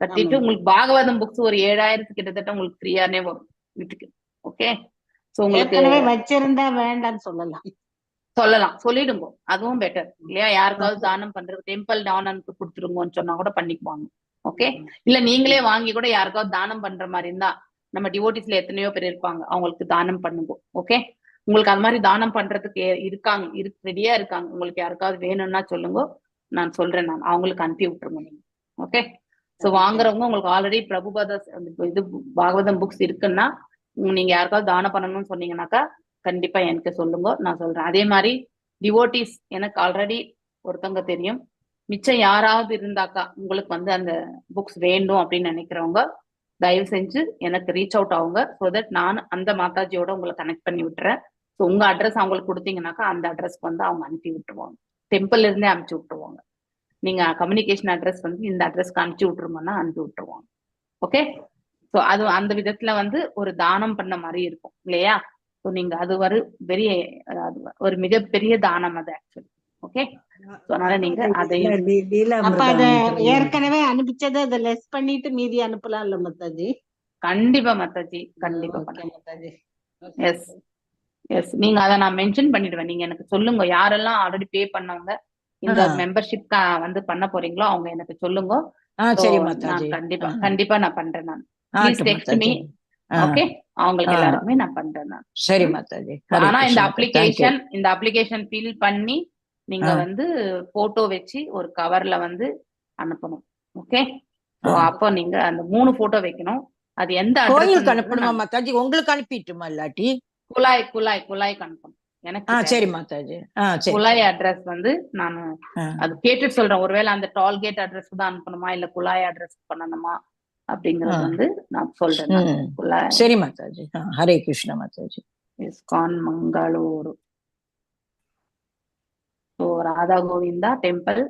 கட்டிட்டு உங்களுக்கு பாகவதம் புக்ஸ் ஒரு 7,000 கிட்டத்தட்ட உங்களுக்கு ஃப்ரீயானே வரும் வீட்டுக்கு. ஓகே, ஸோ உங்களுக்கு வச்சிருந்தா வேண்டாம்னு சொல்லிடுங்க, அதுவும் பெட்டர் இல்லையா? யாருக்காவது தானம் பண்றது, டெம்பிள் தானம்க்கு கொடுத்துருங்கன்னு சொன்னா கூட பண்ணிக்குவாங்க. ஓகே, இல்ல நீங்களே வாங்கி கூட யாருக்காவது தானம் பண்ற மாதிரி இருந்தா, நம்ம டிவோட்டிஸ்ல எத்தனையோ பேர் இருப்பாங்க, அவங்களுக்கு தானம் பண்ணுங்க. ஓகே, உங்களுக்கு அது மாதிரி தானம் பண்றதுக்கு ரெடியா இருக்காங்க. உங்களுக்கு யாருக்காவது வேணும்னா சொல்லுங்க, நான் சொல்றேன், நான் அவங்களுக்கு அனுப்பி விட்டுருங்க நீங்க. ஓகே, ஸோ வாங்குறவங்க உங்களுக்கு ஆல்ரெடி பிரபுபாதா இது பாகவதம் புக்ஸ் இருக்குன்னா, நீங்க யாருக்காவது தானம் பண்ணணும்னு சொன்னீங்கன்னாக்கா கண்டிப்பா எனக்கு சொல்லுங்க, நான் சொல்றேன். அதே மாதிரி டிவோட்டிஸ் எனக்கு ஆல்ரெடி ஒருத்தவங்க தெரியும். மிச்சம் யாராவது இருந்தாக்கா உங்களுக்கு வந்து அந்த புக்ஸ் வேண்டும் அப்படின்னு நினைக்கிறவங்க தயவு செஞ்சு எனக்கு ரீச் அவுட் ஆகுங்க. ஸோ தட் நான் அந்த மாதாஜியோட உங்களை கனெக்ட் பண்ணி விட்டுறேன். ஸோ உங்க அட்ரஸ் அவங்களுக்கு கொடுத்தீங்கன்னாக்கா அந்த அட்ரஸ்க்கு வந்து அவங்க அனுப்பி விட்டுருவாங்க. டெம்பிள் இருந்தே அனுப்பிச்சு விட்டுருவாங்க. நீங்க கம்யூனிகேஷன் அட்ரஸ் வந்து இந்த அட்ரஸ்க்கு அனுப்பிச்சு விட்டுருங்கன்னா அனுப்பி விட்டுருவாங்க. ஓகே, ஸோ அது அந்த விதத்துல வந்து ஒரு தானம் பண்ண மாதிரி இருக்கும் இல்லையா? ஸோ நீங்க அது ஒரு மிகப்பெரிய தானம் அது ஆக்சுவலி. ஓகே, அதனால நீங்க ஏற்கனவே அனுப்பிச்சதை அதை லெஸ் பண்ணிட்டு மீதி அனுப்பலாம் இல்ல மாதாஜி? கண்டிப்பா மாதாஜி, கண்டிப்பா மாதாஜி. எஸ் எஸ், நீங்க அதை நான் மென்ஷன் பண்ணிடுவேன். நீங்க எனக்கு சொல்லுங்க, யாரெல்லாம் ஆல்ரெடி பே பண்ணவங்க இந்த மெம்பர்ஷிப் வந்து பண்ண போறீங்களோ அவங்க எனக்கு சொல்லுங்க. கண்டிப்பா நான் பண்றேன். நான் ப்ளீஸ் டெக்ஸ்ட் மீ. ஓகே, அவங்களுக்கு எல்லாருக்குமே நான் பண்றேன் நான். சரி மாதாஜி. ஆனா இந்த அப்ளிகேஷன் ஃபில் பண்ணி நீங்க வந்து போட்டோ வச்சு ஒரு கவர்ல வந்து அனுப்பணும். ஓகே, அப்போ நீங்க அந்த 3 போட்டோ வைக்கணும். அது எந்த கோயிலுக்கு அனுப்பணுமா மாதாஜி? உங்களுக்கு அனுப்பிட்டுமா? இல்லாட்டி குழாய்க்கு அனுப்பணும். எனக்கு சரி தேவை. மாதாஜி. சரி. குழாய் அட்ரஸ் வந்து நான் ஆ. அது கேட்டுட்டு சொல்றேன். ஒருவேளை அந்த டோல்கேட் அட்ரஸ் தான் அனுப்பணுமா இல்ல குழாய் அட்ரஸ் பண்ணணுமா அப்படிங்கறது வந்து நான் சொல்றேன். குழாய். சரி Mataji. Hare Krishna Mataji. ISKCON Mangaluru. So Radha Govinda temple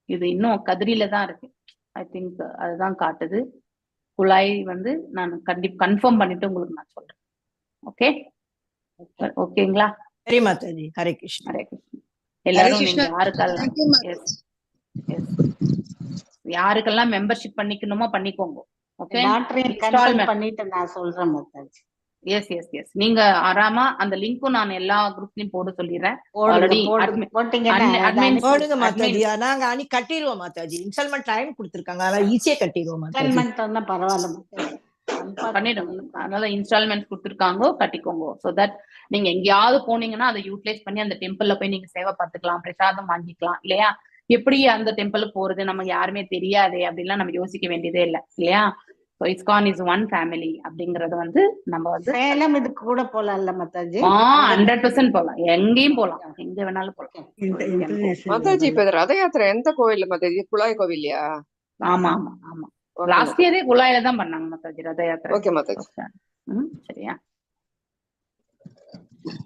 இது இன்னும் கதிரில தான் இருக்கு. ஐ திங்க் அதுதான் காட்டுது. குழாய் வந்து நான் கன்ஃபார்ம் பண்ணிட்டு உங்களுக்கு நான் சொல்றேன். ஓகே ஓகேங்களா? சரி மாதாஜி. ஹரே கிருஷ்ணா. ஹரே கிருஷ்ணா. எல்லாரும் நீங்க யாருக்கெல்லாம் மெம்பர்ஷிப் பண்ணிக்கணுமோ பண்ணிக்கோங்க. ஓகே, டாக்டரையும் கன்சல்ட் பண்ணிட்டு நான் சொல்றேன் மாதாஜி. எஸ் எஸ் எஸ் நீங்க ஆறாமா அந்த லிங்க்கும் நான் எல்லா குரூப்லயும் போட சொல்லிடுறேன். போடுங்க மாதாஜி. நாங்க அன்னைக்கு கட்டிடுவோம் மாதாஜி. இன்ஸ்டால்மெண்ட் டைம் கொடுத்துருக்காங்க, அதனால ஈஸியா கட்டிடுவோம் மாதாஜி. பரவாயில்ல பண்ணிடுவோம். அதனால இன்ஸ்டால்மெண்ட் கொடுத்துருக்காங்க, கட்டிக்கோங்க. சோ தட் நீங்க எங்கேயாவது போனீங்கன்னா அதை யூட்டிலைஸ் பண்ணி அந்த டெம்பிள்ல போய் நீங்க சேவை பார்த்துக்கலாம், பிரசாதம் வாங்கிக்கலாம் இல்லையா? எப்படி அந்த டெம்பிளுக்கு போறது நமக்கு யாருமே தெரியாதே அப்படின்லாம் நம்ம யோசிக்க வேண்டியதே இல்லை இல்லையா? So ISKCON is one family அப்படிங்கறது வந்து நம்ம வந்து சேலம் இதுக்கு கூட போலாம்ல மாதாஜி? 100% போலாம், எங்கேயும் போலாம், எங்க வேணாலும் போலாம் மாதாஜி. இப்ப ரத யாத்திரை எந்த கோவில்ல மாதாஜி? குழாய் கோவில்லையா? ஆமா ஆமா ஆமா, லாஸ்ட் இயரே குழாயில தான் பண்ணாங்க மாதாஜி ரத யாத்திரை. ஓகே மாதாஜி. சரியா?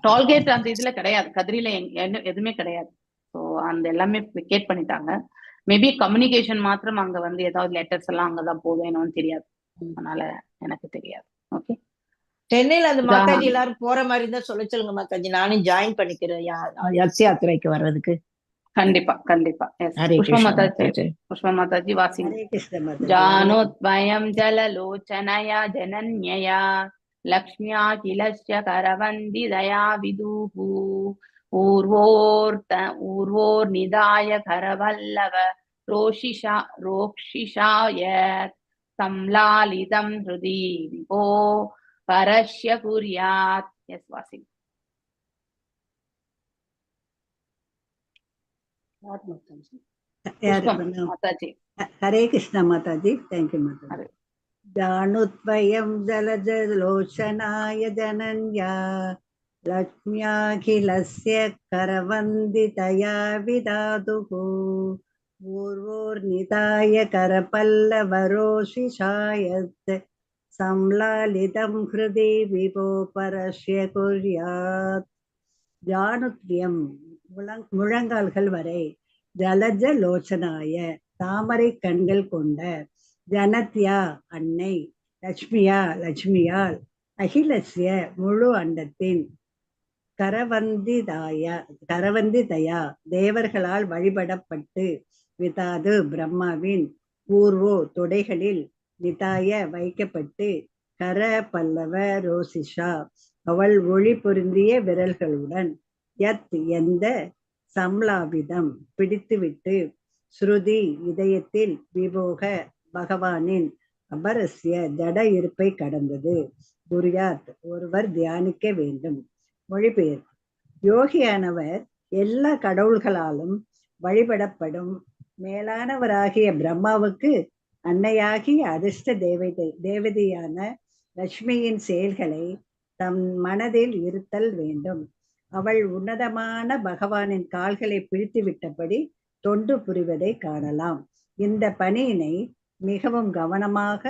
டோல்கேட் அந்த இதுல கிடையாது, கதிரில எதுவுமே கிடையாது. ஸோ அந்த எல்லாமே விக்கேட் பண்ணிட்டாங்க. மேபி கம்யூனிகேஷன் மாத்திரம் அங்க வந்து ஏதாவது லெட்டர்ஸ் எல்லாம் அங்கதான் போவேணும்னு தெரியாது, அதனால எனக்கு தெரியாது. ஓகே, சென்னையில அந்த மாதாஜி எல்லாரும் போற மாதிரி இருந்தா சொல்ல சொல்லுங்க மாதாஜி, நானும் ஜாயின் பண்ணிக்கிறேன் யக்ஷ யாத்திரைக்கு வர்றதுக்கு. கண்டிப்பா கண்டிப்பா. புஷ்ப மாதாஜி, புஷ்ப மாதாஜி வாசிங்க. ஜானோத்வயம் ஜலலோச்சனயா ஜனன்யயா லக்ஷ்மியா கிலஸ்ய கரவந்தி தயா விதுஹு ஊர்வோர் நிதாய கரவல்லவ ரோஷிஷாய சம்லாலிதம் ஹிருதி விபோ பரஸ்ய குர்யாத். Yes washing. Hare Krishna mataji. Thank you mataji. ஜானுத்வயம் ஜலஜலோச்சனாய ஜனன்யா லக்ஷ்மியாகிலஸ்ய கரவந்திதயா விதாதுஹு ஊர்வோர்நிதாய கரபல்லவரோஷிஷாயத் சம்லாலிதம் ஹிருதி விபோ பரஸ்ய குர்யாத். ஜானுத்வயம் முழங்கால்கள் வரை, ஜலஜ லோச்சனாய தாமரை கண்கள் கொண்ட, ஜனத்யா அன்னை, லட்சுமியா லட்சுமியால், அகிலஸ்ய முழு அண்டத்தின், கரவந்திதயா தேவர்களால் வழிபடப்பட்டு, விதாது பிரம்மாவின், பூர்வோ தொடைகளில், நிதாய வைக்கப்பட்டு, கர பல்லவ ரோசிஷா அவள் ஒளி பொருந்திய விரல்களுடன், யத் எந்த, சம்லாவிதம் பிடித்துவிட்டு, ஸ்ருதி இதயத்தில், விபோக பகவானின், அபரஸ்ய ஜட இருப்பை கடந்தது, குர்யாத் ஒருவர் தியானிக்க வேண்டும். மொழிபெயர்ப்பு. யோகியானவர் எல்லா கடவுள்களாலும் வழிபடப்படும் மேலானவராகிய பிரம்மாவுக்கு அன்னையாகிய அதிர்ஷ்ட தேவதையான லட்சுமியின் செயல்களை தம் மனதில் இருத்தல் வேண்டும். அவள் உன்னதமான பகவானின் கால்களை பிடித்து விட்டபடி தொண்டு புரிவதை காணலாம். இந்த பணியினை மிகவும் கவனமாக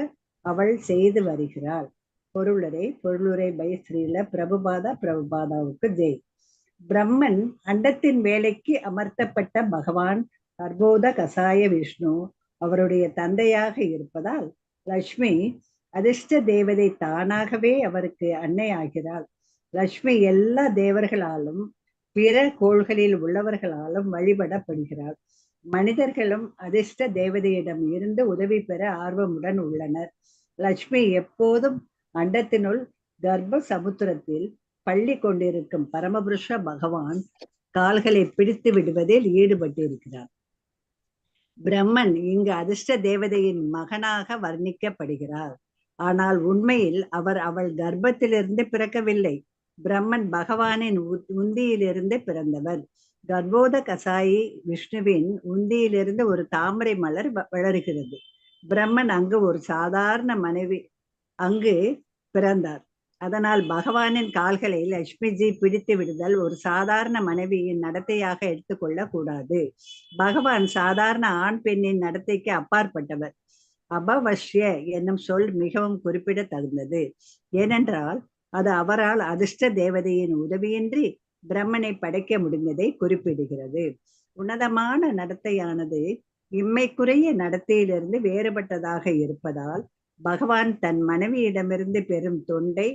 அவள் செய்து வருகிறாள். பொருளுரை பை ஸ்ரீல பிரபுபாதாவுக்கு ஜெய். பிரம்மன் அண்டத்தின் வேலைக்கு அமர்த்தப்பட்ட பகவான் அர்போத கசாய விஷ்ணு அவருடைய தந்தையாக இருப்பதால், லட்சுமி அதிர்ஷ்ட தேவதை தானாகவே அவருக்கு அன்னை ஆகிறாள். லட்சுமி எல்லா தேவர்களாலும் பிற கோள்களில் உள்ளவர்களாலும் வழிபடப்படுகிறாள். மனிதர்களும் அதிர்ஷ்ட தேவதையிடம் இருந்து உதவி பெற ஆர்வமுடன் உள்ளனர். லட்சுமி எப்போதும் அண்டத்தினுள் கர்ப்ப சமுத்திரத்தில் பள்ளி கொண்டிருக்கும் பரமபுருஷ பகவான் கால்களை பிடித்து விடுவதில் ஈடுபட்டிருக்கிறார். பிரம்மன் இங்கு அதிர்ஷ்ட தேவதையின் மகனாக வர்ணிக்கப்படுகிறார். ஆனால் உண்மையில் அவர் அவள் கர்ப்பத்திலிருந்து பிறக்கவில்லை. பிரம்மன் பகவானின் உந்தியிலிருந்து பிறந்தவர். கர்ப்போத கசாயி விஷ்ணுவின் உந்தியிலிருந்து ஒரு தாமரை மலர் வளர்கிறது. பிரம்மன் அங்கு ஒரு சாதாரண மனைவி அங்கு பிறந்தார். அதனால் பகவானின் கால்களை லட்சுமிஜி பிடித்து விடுதல் ஒரு சாதாரண மனைவியின் நடத்தையாக எடுத்துக்கொள்ளக் கூடாது. பகவான் சாதாரண ஆண் பெண்ணின் நடத்தைக்கு அப்பாற்பட்டவர். அபவஷ்ய என்னும் சொல் மிகவும் குறிப்பிடத்தகுந்தது. ஏனென்றால் அது அவரால் அதிர்ஷ்ட தேவதையின் உதவியின்றி பிரம்மனை படைக்க முடிந்ததை குறிப்பிடுகிறது. உன்னதமான நடத்தையானது இம்மைக்குரிய நடத்தையிலிருந்து வேறுபட்டதாக இருப்பதால் பகவான் தன் மனைவியிடமிருந்து பெறும் தொண்டை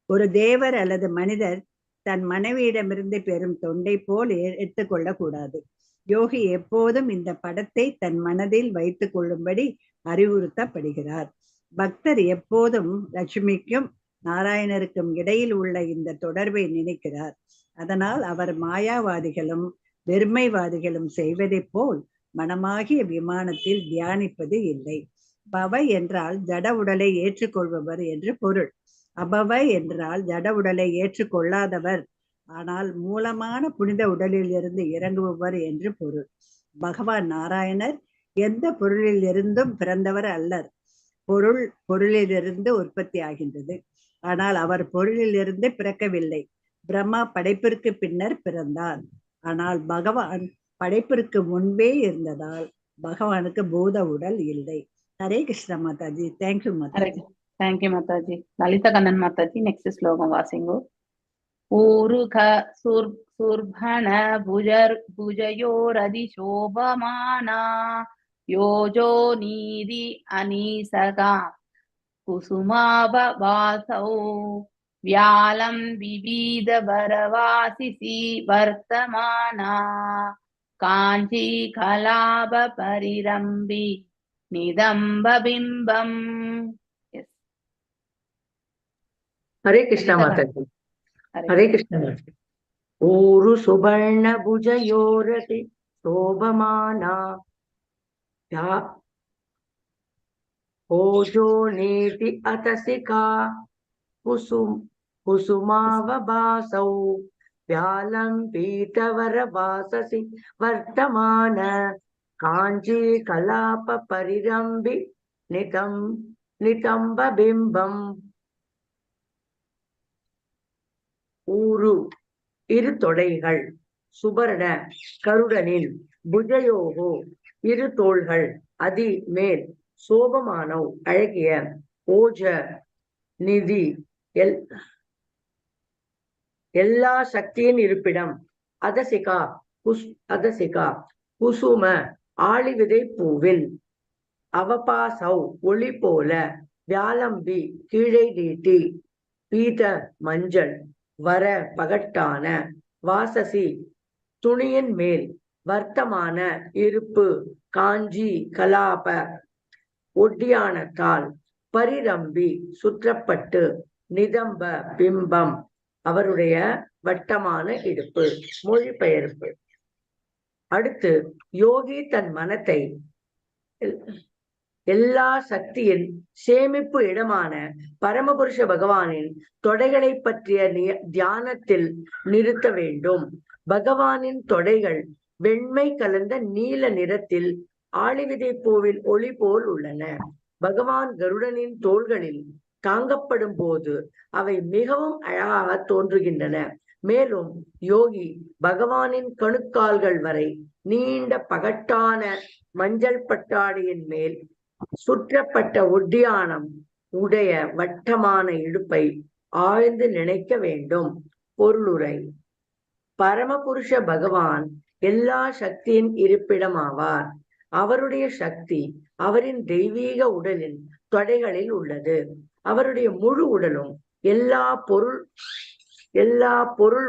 ஒரு தேவர் அல்லது மனிதர் தன் மனைவியிடமிருந்து பெறும் தொண்டை போல் எடுத்துக்கொள்ளக் கூடாது. யோகி எப்போதும் இந்த படத்தை தன் மனதில் வைத்துக் கொள்ளும்படி அறிவுறுத்தப்படுகிறார். பக்தர் எப்போதும் லட்சுமிக்கும் நாராயணருக்கும் இடையில் உள்ள இந்த தொடர்பை நினைக்கிறார். அதனால் அவர் மாயாவாதிகளும் வெறுமைவாதிகளும் செய்வதைப் போல் மனமாகிய விமானத்தில் தியானிப்பது இல்லை. பவ என்றால் ஜட உடலை ஏற்றுக்கொள்பவர் என்று பொருள். அபவ என்றால் ஜட உடலை ஏற்றுக்கொள்ளாதவர், ஆனால் மூலமான புனித உடலில் இருந்து இறங்குபவர் என்று பொருள். பகவான் நாராயணர் எந்த பொருளில் இருந்தும் பிறந்தவர் அல்லர். பொருளிலிருந்து உற்பத்தி ஆகின்றது, ஆனால் அவர் பொருளிலிருந்து பிறக்கவில்லை. பிரம்மா படைப்பிற்கு பின்னர் பிறந்தார், ஆனால் பகவான் படைப்பிற்கு முன்பே இருந்ததால் பகவானுக்கு பூத உடல் இல்லை. Hare Krishna Mataji. Thank you Mataji. Thank you Mataji. Lalitha Kannan Mataji, next ஸ்லோகம் வாசிங்கோ. ஊருக சுர்பண புஜயோரதிசோபமானா யோஜோ நீதி அனீசகா குசுமாபவாசௌ வியாலம் விவித பரவாசிசி வர்த்தமானா காஞ்சி கலாப பரிரம்பி நிதம்பபிம்பம். ஹரே கிருஷ்ணா மாதாஜி. ஹரே கிருஷ்ணா மாதாஜி. ஊரு சுபர்ண புஜயோரதி சோபமானா ஓஜோ நேதி அதசிகா குசுமாவபாசௌ வியாலம் பீதவர வாசசி வர்த்தமான காஞ்சி கலாப பரிரம்பி நிதம்பபிம்பம். ஊரு இரு தொடைகள், சுபர்ண கருடனின், புஜயோகோ இரு தோள்கள், அதி மேல், சோபமானவ் அழகிய, ஓஜ நிதி எல்லா சக்தியின் இருப்பிடம், அதசிகா குசும ஆளிவிதை பூவில், அவபாசௌ ஒளி போல, வியாலம்பி கீழே நீட்டி, பீத மஞ்சள், வர பகட்டான, வாசசி துணியின் மேல், வர்த்தமான இருப்பு, காஞ்சி கலாப ஒட்டியானத்தால், பரிரம்பி சுற்றப்பட்டு, நிதம்ப பிம்பம் அவருடைய வட்டமான இடுப்பு. மொழிபெயர்ப்பு. அடுத்து யோகி தன் மனத்தை எல்லா சக்தியின் சேமிப்பு இடமான பரமபுருஷ பகவானின் தொடைகளை பற்றிய தியானத்தில் நிறுத்த வேண்டும். பகவானின் தொடைகள் வெண்மை கலந்த நீல நிறத்தில் ஆளிவிதை பூவில் ஒளி போல் உள்ளன. பகவான் கருடனின் தோள்களில் தாங்கப்படும் போது அவை மிகவும் அழகாக தோன்றுகின்றன. மேலும் யோகி பகவானின் கணுக்கால்கள் வரை நீண்ட பகட்டான மஞ்சள் பட்டாடையின் மேல் சுற்றப்பட்ட ஒட்டியானம் உடைய வட்டமான இடுப்பை ஆழ்ந்து நினைக்க வேண்டும். பொருளுரை. பரமபுருஷ பகவான் எல்லா சக்தியின் இருப்பிடமாவார். அவருடைய சக்தி அவரின் தெய்வீக உடலின் தொடைகளில் உள்ளது. அவருடைய முழு உடலும் எல்லா பொருள்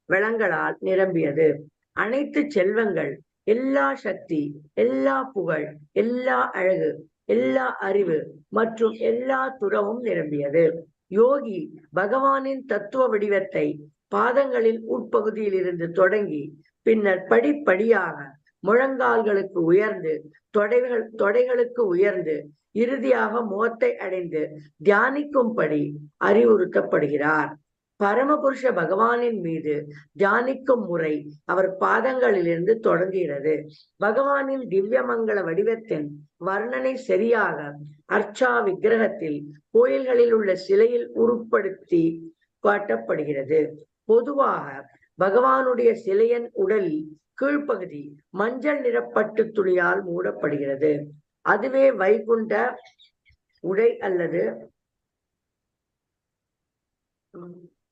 வளங்களால் நிரம்பியது. அனைத்து செல்வங்கள், எல்லா சக்தி, எல்லா புகழ், எல்லா அழகு, எல்லா அறிவு மற்றும் எல்லா துறவும் நிரம்பியது. யோகி பகவானின் தத்துவ வடிவத்தை பாதங்களின் உட்பகுதியில் இருந்து தொடங்கி பின்னர் படிப்படியாக முழங்கால்களுக்கு உயர்ந்து தொடைகளுக்கு உயர்ந்து இறுதியாக முகத்தை அடைந்து தியானிக்கும்படி அறிவுறுத்தப்படுகிறார். பரமபுருஷ பகவானின் மீது தியானிக்கும் முறை அவர் பாதங்களிலிருந்து தொடங்குகிறது. பகவானின் திவ்யமங்கள வடிவத்தின் வர்ணனை சரியாக அர்ச்சா விக்கிரகத்தில் கோயில்களில் உள்ள சிலையில் உருப்படுத்தி காட்டப்படுகிறது. பொதுவாக பகவானுடைய சிலையின் உடலில் கீழ்ப்பகுதி மஞ்சள் நிறப்பட்டு துணியால் மூடப்படுகிறது. அதுவே வைகுண்ட உடை அல்லது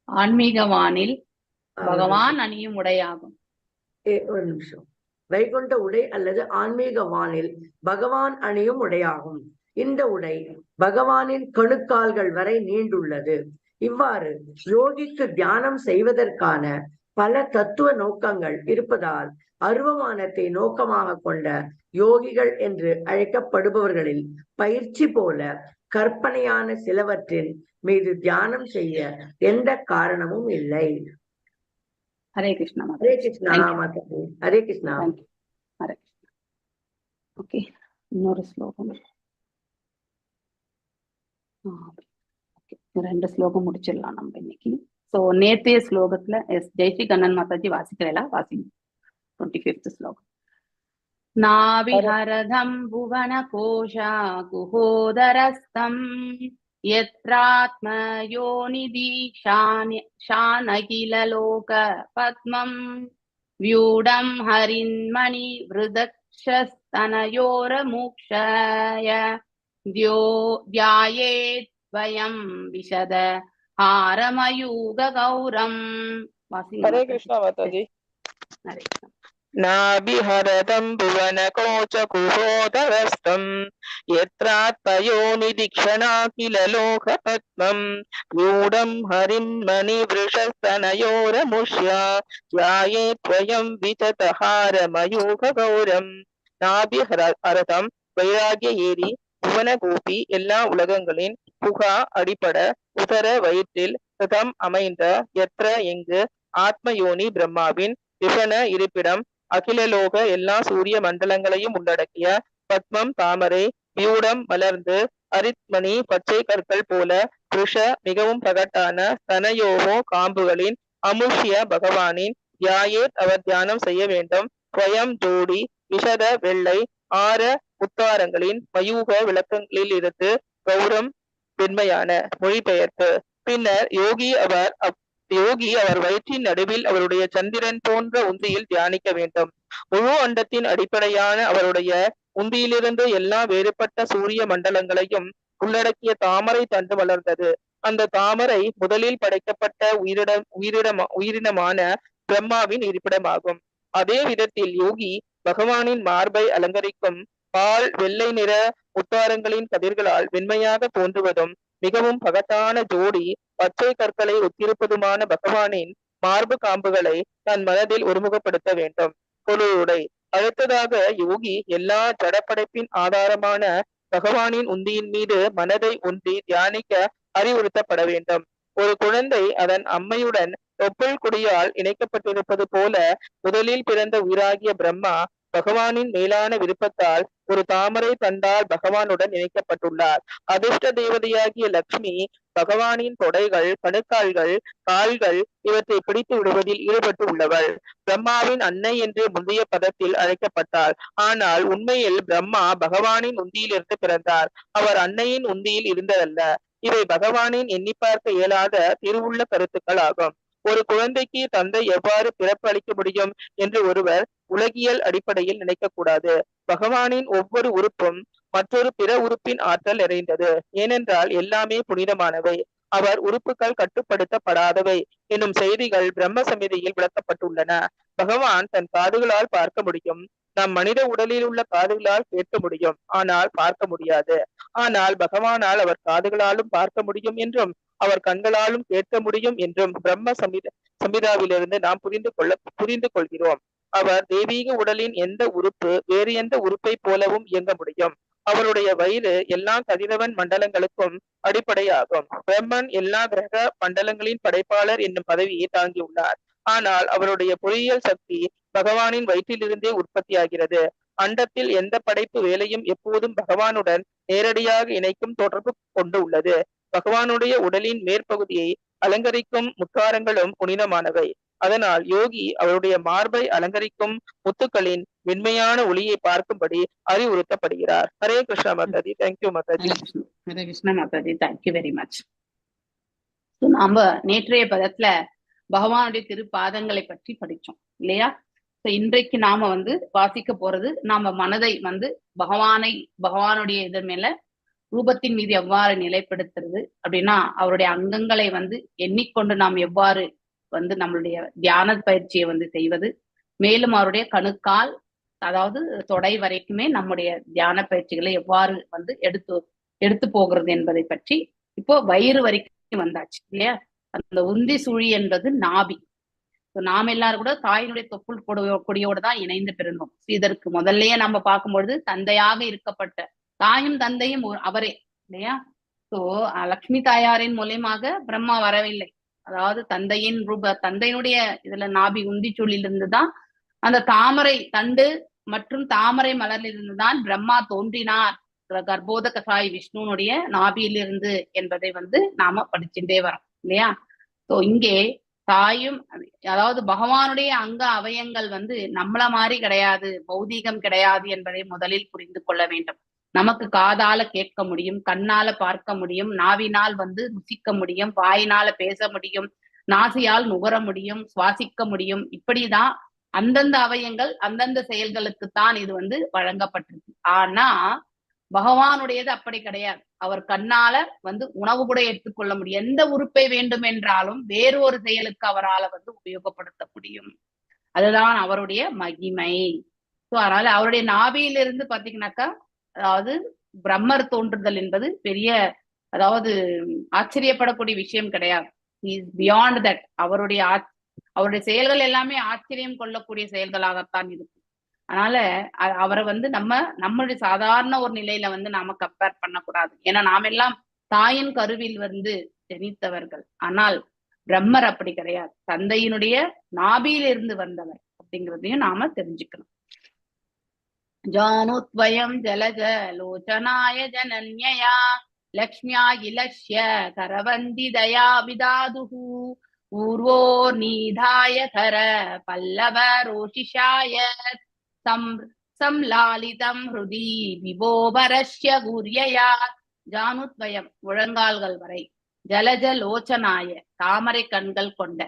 ஆன்மீக வானில் பகவான் அணியும் உடையாகும். ஒரு நிமிஷம். வைகுண்ட உடை அல்லது ஆன்மீக வானில் பகவான் அணியும் உடையாகும். இந்த உடை பகவானின் கணுக்கால்கள் வரை நீண்டுள்ளது. இவ்வாறு யோகிக்கு தியானம் செய்வதற்கான பல தத்துவ நோக்கங்கள் இருப்பதால் அருவமானத்தை நோக்கமாக கொண்ட யோகிகள் என்று அழைக்கப்படுபவர்களில் பயிற்சி போல கற்பனையான சிலவற்றின் மீது தியானம் செய்ய எந்த காரணமும் இல்லை. ஹரே கிருஷ்ணா. ஹரே கிருஷ்ணா மாதாஜி. ஹரே கிருஷ்ணா. ஹரே கிருஷ்ணா. ஓகே, இன்னொரு ஸ்லோகம். ரெண்டு ஸ்லோகம் முடிச்சிடலாம் நம்ம இன்னைக்கு. ஸோ நேற்றைய ஸ்லோகத்துல ஜெயஸ்ரீ கண்ணன் மாதாஜி வாசிக்கிறேன், வாசிங்க. 25th ஸ்லோகம். நாவிஹரதம் புவன கோஷா குஹோதரஸ்தம் யத்ராத்ம யோனிதி ஷானகில லோக பத்மம் வியூடம் ஹரின்மணி விருதக்ஷஸ்தனயோர மூக்ஷய தியாயேத் வயம் விஷத ஹாரமயூக கௌரம். ஹரே கிருஷ்ணா மாதாஜி. ஹரே கிருஷ்ணா. நாபிஹரதம் புவன கோச்ச குஹோதரஸ்தம் யத்ராத்மயோனி திக்ஷணா கில லோக பத்மம் யூடம் ஹரின்மணி விருஷஸ்தனயோரமுஷ்யா த்வயம் விசதஹாரமயூக கௌரம். நாபிஹரதம் வைராகிய ஏரி, புவன கோபி எல்லா உலகங்களின், புகா அடிப்பட, உதர வயிற்றில், ஹிருதம் அமைந்த, எத்ர எங்கு, ஆத்மயோனி பிரம்மாவின், விஷன இருப்பிடம், அகிலலோக எல்லா சூரிய மண்டலங்களையும் உள்ளடக்கிய, பத்மம் தாமரை, வியூடம் மலர்ந்து, அரித்மணி பச்சை கற்கள் போல, ரிஷ மிகவும் பகட்டான, தனயோகோ காம்புகளின், அமுஷ்ய பகவானின், தியாயேத் அவர் தியானம் செய்ய வேண்டும், ஸ்வயம் ஜோடி, விஷத வெள்ளை, ஆர உத்தாரங்களின், மயூக விளக்கங்களில் இருந்து, கௌரம் வெண்மையான. மொழிபெயர்ப்பு. பின்னர் யோகி அவர் வயிற்றின் நடுவில் அவருடைய சந்திரன் போன்ற உந்தியில் தியானிக்க வேண்டும். முழு அண்டத்தின் அடிப்படையான அவருடைய உந்தியிலிருந்து எல்லா வேறுபட்ட சூரிய மண்டலங்களையும் உள்ளடக்கிய தாமரை தண்டு வளர்ந்தது. அந்த தாமரை முதலில் படைக்கப்பட்ட உயிரினமான பிரம்மாவின் இருப்பிடமாகும். அதே விதத்தில் யோகி பகவானின் மார்பை அலங்கரிக்கும் பால் வெள்ளை நிற உத்தாரங்களின் கதிர்களால் வெண்மையாக தோன்றுவதும் மிகவும் பகட்டான ஜோடி பச்சை கற்களை ஒத்திருப்பதுமான பகவானின் மார்பு காம்புகளை தன் மனதில் ஒருமுகப்படுத்த வேண்டும். பொருளுடை. அடுத்ததாக யோகி எல்லா ஜடப்படைப்பின் ஆதாரமான பகவானின் உந்தியின் மீது மனதை ஒன்றி தியானிக்க அறிவுறுத்தப்பட வேண்டும். ஒரு குழந்தை அதன் அம்மையுடன் தொப்புள் கொடியால் இணைக்கப்பட்டிருப்பது போல முதலில் பிறந்த உயிராகிய பிரம்மா பகவானின் மேலான விருப்பத்தால் ஒரு தாமரை தண்டால் பகவானுடன் இணைக்கப்பட்டுள்ளார். அதிர்ஷ்ட தேவதையாகிய லட்சுமி பகவானின் தொடைகள், கணுக்கால்கள், கால்கள் இவற்றை பிடித்து விடுவதில் ஈடுபட்டு உள்ளவள். பிரம்மாவின் அன்னை என்று முந்தைய பதத்தில் அழைக்கப்பட்டாள். ஆனால் உண்மையில் பிரம்மா பகவானின் உந்தியிலிருந்து பிறந்தார். அவர் அன்னையின் உந்தியில் இருந்ததல்ல. இவை பகவானின் எண்ணி பார்க்க இயலாத திருவுள்ள கருத்துக்கள் ஆகும். ஒரு குழந்தைக்கு தந்தை எவ்வாறு பிறப்பு அளிக்க முடியும் என்று ஒருவர் உலகியல் அடிப்படையில் நினைக்கக்கூடாது. பகவானின் ஒவ்வொரு உறுப்பும் மற்றொரு பிற உறுப்பின் ஆற்றல் நிறைந்தது. ஏனென்றால் எல்லாமே புனிதமானவை. அவர் உறுப்புகள் கட்டுப்படுத்தப்படாதவை என்னும் செய்திகள் பிரம்ம சமிதியில் விளக்கப்பட்டுள்ளன. பகவான் தன் காதுகளால் பார்க்க முடியும். நம் மனித உடலில் உள்ள காதுகளால் கேட்க முடியும், ஆனால் பார்க்க முடியாது. ஆனால் பகவானால் அவர் காதுகளாலும் பார்க்க முடியும் என்றும் அவர் கண்களாலும் கேட்க முடியும் என்றும் பிரம்ம சமிதாவிலிருந்து நாம் புரிந்து கொள்கிறோம். அவர் தெய்வீக உடலின் எந்த உறுப்பு வேறு எந்த உறுப்பை போலவும் இயங்க முடியும். அவருடைய வயிறு எல்லா கதிரவன் மண்டலங்களுக்கும் அடிப்படையாகும். பிரம்மன் எல்லா கிரக மண்டலங்களின் படைப்பாளர் என்னும் பதவியை தாங்கியுள்ளார். ஆனால் அவருடைய பொறியியல் சக்தி பகவானின் வயிற்றிலிருந்தே உற்பத்தியாகிறது. அண்டத்தில் எந்த படைப்பு வேலையும் எப்போதும் பகவானுடன் நேரடியாக இணைக்கும் தொடர்பு கொண்டு உள்ளது. பகவானுடைய உடலின் மேற்பகுதியை அலங்கரிக்கும் முத்தாரங்களும் புனிதமானவை. அதனால் யோகி அவருடைய மார்பை அலங்கரிக்கும் முத்துக்களின் மென்மையான ஒளியை பார்க்கும்படி அறிவுறுத்தப்படுகிறார். Hare Krishna mataji. Thank you mataji. Hare Krishna mataji. Thank you very much. நாம நேற்றைய பதத்துல பகவானுடைய திருப்பாதங்களை பற்றி படிச்சோம் இல்லையா? இன்றைக்கு நாம வாசிக்க போறது, நாம மனதை பகவானுடைய இதன் மேல ரூபத்தின் மீது எவ்வாறு நிலைப்படுத்துறது அப்படின்னா, அவருடைய அங்கங்களை எண்ணிக்கொண்டு நாம் எவ்வாறு நம்மளுடைய தியான பயிற்சியை செய்வது, மேலும் அவருடைய கணுக்கால் அதாவது தொடை வரைக்குமே நம்முடைய தியான பயிற்சிகளை எவ்வாறு எடுத்து போகிறது என்பதை பற்றி இப்போ வயிறு வரைக்கும் வந்தாச்சு இல்லையா? அந்த உந்தி சுழி என்பது நாபி. நாம் எல்லாரும் கூட தாயினுடைய தொப்புள் கொடியோடு தான் இணைந்து பிறந்தோம். இதற்கு முதல்லயே நம்ம பார்க்கும்பொழுது தந்தையாக இருக்கப்பட்ட தாயும் தந்தையும் அவரே இல்லையா? லக்ஷ்மி தாயாரின் மூலியமாக பிரம்மா வரவில்லை. அதாவது தந்தையினுடைய இதுல நாபி உந்தி சுழிலிருந்துதான் அந்த தாமரை தண்டு மற்றும் தாமரை மலரிலிருந்துதான் பிரம்மா தோன்றினார் கர்ப்போதக சாய் விஷ்ணுனுடைய நாபியிலிருந்து என்பதை நாம படிச்சுட்டே வரோம் இல்லையா? இங்கே தாயும் அதாவது பகவானுடைய அங்க அவயங்கள் நம்மள மாதிரி கிடையாது, பௌதீகம் கிடையாது என்பதை முதலில் புரிந்து கொள்ள வேண்டும். நமக்கு காதால கேட்க முடியும், கண்ணால பார்க்க முடியும், நாவினால் ருசிக்க முடியும், வாயினால பேச முடியும், நாசியால் நுகர முடியும், சுவாசிக்க முடியும். இப்படிதான் அந்தந்த அவயங்கள் அந்தந்த செயல்களுக்குத்தான் இது வழங்கப்பட்டிருக்கு. ஆனா பகவானுடையது அப்படி கிடையாது. அவர் கண்ணால உணவு கூட எடுத்துக்கொள்ள முடியும். எந்த உறுப்பை வேண்டும் என்றாலும் வேறு ஒரு செயலுக்கு அவரால் உபயோகப்படுத்த முடியும். அதுதான் அவருடைய மகிமை. அதனால அவருடைய நாபியிலிருந்து பாத்தீங்கன்னாக்கா, அதாவது பிரம்மர் தோன்றுதல் என்பது பெரிய அதாவது ஆச்சரியப்படக்கூடிய விஷயம் கிடையாது. Is beyond that. அவருடைய செயல்கள் எல்லாமே ஆச்சரியம் கொள்ளக்கூடிய செயல்களாகத்தான் இருக்கு. அதனால அவரை நம்மளுடைய சாதாரண ஒரு நிலையில நாம கம்பேர் பண்ணக்கூடாது. ஏன்னா நாம எல்லாம் தாயின் கருவில் ஜனித்தவர்கள். ஆனால் பிரம்மர் அப்படி கிடையாது, தந்தையினுடைய நாபியிலிருந்து வந்தவர் அப்படிங்கிறதையும் நாம தெரிஞ்சுக்கணும். ஜானுத்வயம் ஜலஜ லோச்சனாய ஜனன்யயா லக்ஷ்மியா இலக்ஷ்ய கரவந்தி தயா விதாதுஹு பூர்வோ நீதாய கர பல்லவ ரோஷிஷாய சம்லாலிதம் ஹிருதி விபோபரஸ்ய குர்யயா. ஜானுத்வயம் முழங்கால்கள் வரை, ஜலஜ லோச்சனாய தாமரை கண்கள் கொண்ட,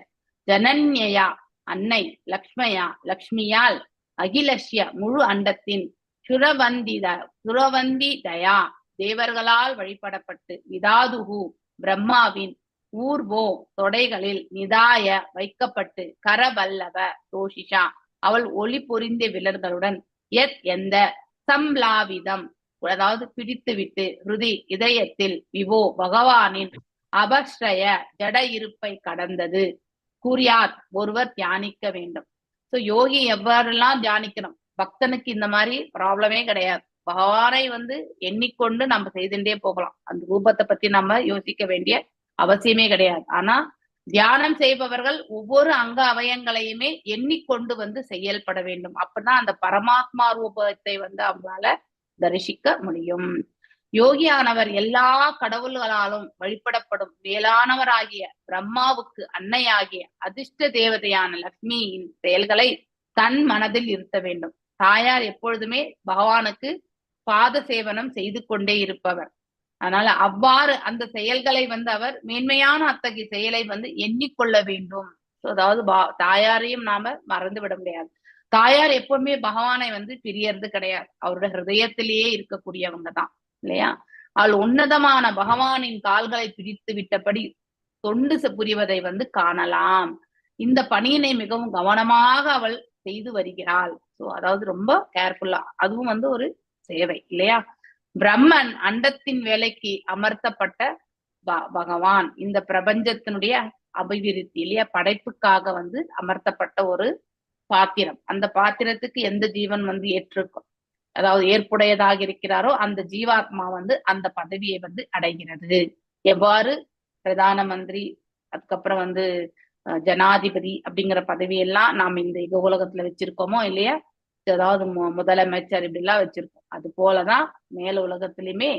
ஜனன்யயா அன்னை, லக்ஷ்மயா லக்ஷ்மியால், அகிலஷ்ய முழு அண்டத்தின், சுரவந்தி தயா தேவர்களால் வழிபடப்பட்டு, விதாதுகு பிரம்மாவின், ஊர்வோ தொடைகளில், நிதாய வைக்கப்பட்டு, கரவல்லவ ரோஷிஷா அவள் ஒளி பொறிந்த விலர்களுடன், எந்த சம்லாவிதம் அதாவது பிடித்து விட்டு, ஹிருதி இதயத்தில், விவோ பகவானின் அபஸ்ரய ஜட இருப்பை கடந்தது, கூறியார் ஒருவர் தியானிக்க வேண்டும். யோகி எவ்வாறெல்லாம் தியானிக்கணும்? பக்தனுக்கு இந்த மாதிரி ப்ராப்ளமே கிடையாது. பகவானை எண்ணிக்கொண்டு நம்ம செய்துட்டே போகலாம். அந்த ரூபத்தை பத்தி நம்ம யோசிக்க வேண்டிய அவசியமே கிடையாது. ஆனா தியானம் செய்பவர்கள் ஒவ்வொரு அங்க அவயங்களையுமே எண்ணிக்கொண்டு செயல்பட வேண்டும். அப்பதான் அந்த பரமாத்மா ரூபத்தை அவங்களால தரிசிக்க முடியும். யோகியானவர் எல்லா கடவுள்களாலும் வழிபடப்படும் மேலானவராகிய பிரம்மாவுக்கு அன்னையாகிய அதிர்ஷ்ட தேவதையான லக்ஷ்மியின் செயல்களை தன் மனதில் இருத்த வேண்டும். தாயார் எப்பொழுதுமே பகவானுக்கு பாத சேவனம் செய்து கொண்டே இருப்பவர். அதனால அவ்வாறு அந்த செயல்களை அவர் மேன்மையான அத்தகைய செயலை எண்ணிக்கொள்ள வேண்டும். அதாவது தாயாரையும் நாம மறந்து விட முடியாது. தாயார் எப்பவுமே பகவானை பிரியறது கிடையாது. அவருடைய ஹிருதயத்திலேயே இருக்கக்கூடியவங்க தான் இல்லையா? அவள் உன்னதமான பகவானின் கால்களை பிடித்து விட்டபடி தொண்டு புரிவதை காணலாம். இந்த பணியினை மிகவும் கவனமாக அவள் செய்து வருகிறாள். அதாவது ரொம்ப கேர்ஃபுல்லா, அதுவும் ஒரு சேவை இல்லையா? பிரம்மன் அண்டத்தின் வேலைக்கு அமர்த்தப்பட்ட பகவான் இந்த பிரபஞ்சத்தினுடைய அபிவிருத்தி இல்லையா, படைப்புக்காக அமர்த்தப்பட்ட ஒரு பாத்திரம். அந்த பாத்திரத்துக்கு எந்த ஜீவன் ஏற்றிருக்கும், அதாவது ஏற்புடையதாக இருக்கிறாரோ அந்த ஜீவாத்மா அந்த பதவியை அடைகிறது. எவ்வாறு பிரதான மந்திரி, அதுக்கப்புறம் ஜனாதிபதி அப்படிங்கிற பதவியெல்லாம் நாம் இந்த உலகத்துல வச்சிருக்கோமோ இல்லையா, அதாவது முதலமைச்சர் இப்படி எல்லாம் வச்சிருக்கோம். அது போலதான் மேல உலகத்திலுமே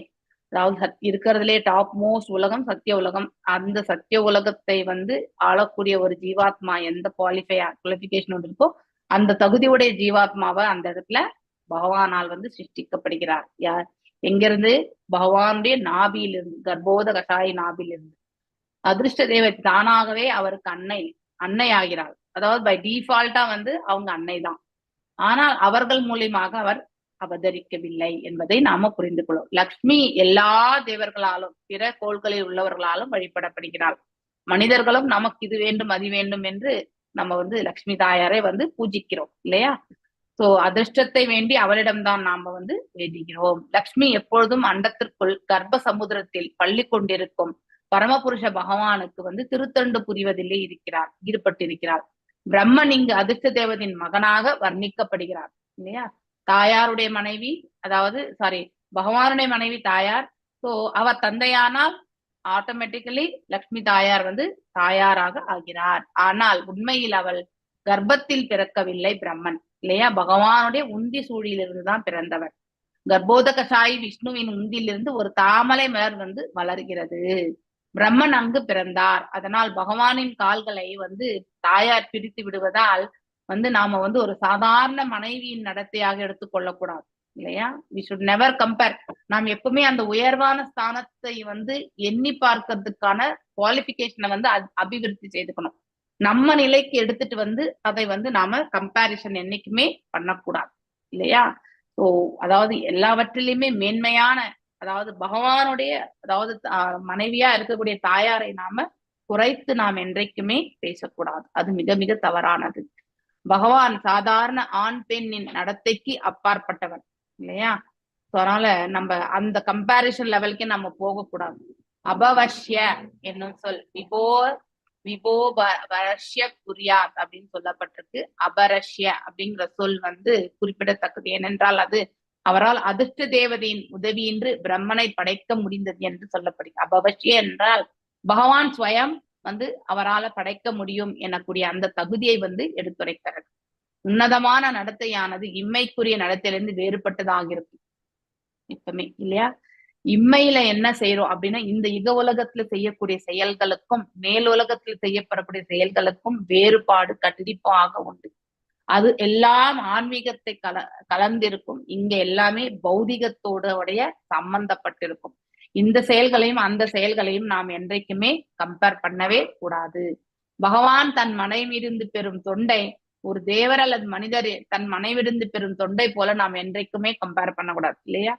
அதாவது இருக்கிறதுலே டாப் மோஸ்ட் உலகம் சத்திய உலகம். அந்த சத்திய உலகத்தை வந்து ஆளக்கூடிய ஒரு ஜீவாத்மா எந்த குவாலிஃபிகேஷன் இருக்கோ அந்த தகுதியுடைய ஜீவாத்மாவை அந்த இடத்துல பகவானால் வந்து சிருஷ்டிக்கப்படுகிறார். யார்? எங்கிருந்து? பகவானுடைய நாபியிலிருந்து, கர்ப்போத கஷாய நாபியிலிருந்து. அதிர்ஷ்ட தேவதை தானாகவே அவருக்கு அன்னை ஆகிறார். அதாவது பை டிஃபால்ட்டா வந்து அவங்க அன்னை தான். ஆனால் அவர்கள் மூலியமாக அவர் அவதரிக்கவில்லை என்பதை நாம புரிந்து கொள்ளும். லக்ஷ்மி எல்லா தேவர்களாலும் பிற கோள்களில் உள்ளவர்களாலும் வழிபடப்படுகிறாள். மனிதர்களும் நமக்கு இது வேண்டும் அது வேண்டும் என்று நம்ம வந்து லக்ஷ்மி தாயாரை வந்து பூஜிக்கிறோம் இல்லையா? சோ அதிர்ஷ்டத்தை வேண்டி அவளிடம்தான் நாம வந்து வேண்டுகிறோம். லக்ஷ்மி எப்பொழுதும் அண்டத்திற்குள் கர்ப்ப சமுதிரத்தில் பள்ளி கொண்டிருக்கும் பரமபுருஷ பகவானுக்கு வந்து திருத்தண்டு புரிவதிலே ஈடுபட்டிருக்கிறார். பிரம்மன் இங்கு அதிர்ஷ்ட தேவதின் மகனாக வர்ணிக்கப்படுகிறார் இல்லையா? தாயாருடைய மனைவி, அதாவது பகவானுடைய மனைவி தாயார். சோ அவர் தந்தையானால் ஆட்டோமேட்டிக்கலி லக்ஷ்மி தாயார் வந்து தாயாராக ஆகிறார். ஆனால் உண்மையில் அவள் கர்ப்பத்தில் பிறக்கவில்லை பிரம்மன் இல்லையா? பகவானுடைய உந்தி சூழியிலிருந்து தான் பிறந்தவர். கர்ப்போத கஷாயி விஷ்ணுவின் உந்தியிலிருந்து ஒரு தாமரை மலர் வந்து வளர்கிறது. பிரம்மன் அங்கு பிறந்தார். அதனால் பகவானின் கால்களை வந்து தாயார் பிரித்து விடுவதால் வந்து நாம வந்து ஒரு சாதாரண மனைவியின் நடத்தையாக எடுத்துக்கொள்ளக்கூடாது இல்லையா? We should never compare. நாம் எப்பவுமே அந்த உயர்வான ஸ்தானத்தை வந்து எண்ணி பார்க்கறதுக்கான குவாலிபிகேஷனை வந்து அபிவிருத்தி செய்துக்கணும். நம்ம நிலைக்கு எடுத்துட்டு வந்து அதை வந்து நாம கம்பேரிசன் என்னைக்குமே பண்ணக்கூடாது இல்லையா? ஸோ அதாவது எல்லாவற்றிலையுமே மேன்மையான, அதாவது பகவானுடைய, அதாவது மனைவியா இருக்கக்கூடிய தாயாரை நாம குறைத்து நாம் என்றைக்குமே பேசக்கூடாது. அது மிக மிக தவறானது. பகவான் சாதாரண ஆண் பெண்ணின் நடத்தைக்கு அப்பாற்பட்டவன் இல்லையா? அதனால நம்ம அந்த கம்பேரிசன் லெவலுக்கே நம்ம போகக்கூடாது. அபவஷ்ய என்னும் சொல் விபோபரஷ்ய புரியாத் அப்படின்னு சொல்லப்பட்டிருக்கு. அபரஷ்ய அப்படிங்கிற சொல் வந்து குறிப்பிடத்தக்கது. ஏனென்றால் அது அவரால் அதிர்ஷ்ட தேவதையின் உதவியின்றி பிரம்மனை படைக்க முடிந்தது என்று சொல்லப்படுகிறது. அபவஷ்ய என்றால் பகவான் ஸ்வயம் வந்து அவரால் படைக்க முடியும் எனக்கூடிய அந்த தகுதியை வந்து எடுத்துரைக்கிறது. உன்னதமான நடத்தையானது இம்மைக்குரிய நடத்தையிலிருந்து வேறுபட்டதாக இருக்கும் இப்பமே இல்லையா? இம்மையில என்ன செய்யறோம் அப்படின்னா, இந்த யுக உலகத்துல செய்யக்கூடிய செயல்களுக்கும் மேல் உலகத்துல செய்யப்படக்கூடிய செயல்களுக்கும் வேறுபாடு கண்டிப்பாக உண்டு. அது எல்லாம் ஆன்மீகத்தை கலந்திருக்கும். இங்க எல்லாமே பௌதிகத்தோடைய சம்பந்தப்பட்டிருக்கும். இந்த செயல்களையும் அந்த செயல்களையும் நாம் என்றைக்குமே கம்பேர் பண்ணவே கூடாது. பகவான் தன் மனைவியிருந்து பெறும் தொண்டை ஒரு தேவர் அல்லது மனிதர் தன் மனைவியிருந்து பெறும் தொண்டை போல நாம் என்றைக்குமே கம்பேர் பண்ணக்கூடாது இல்லையா?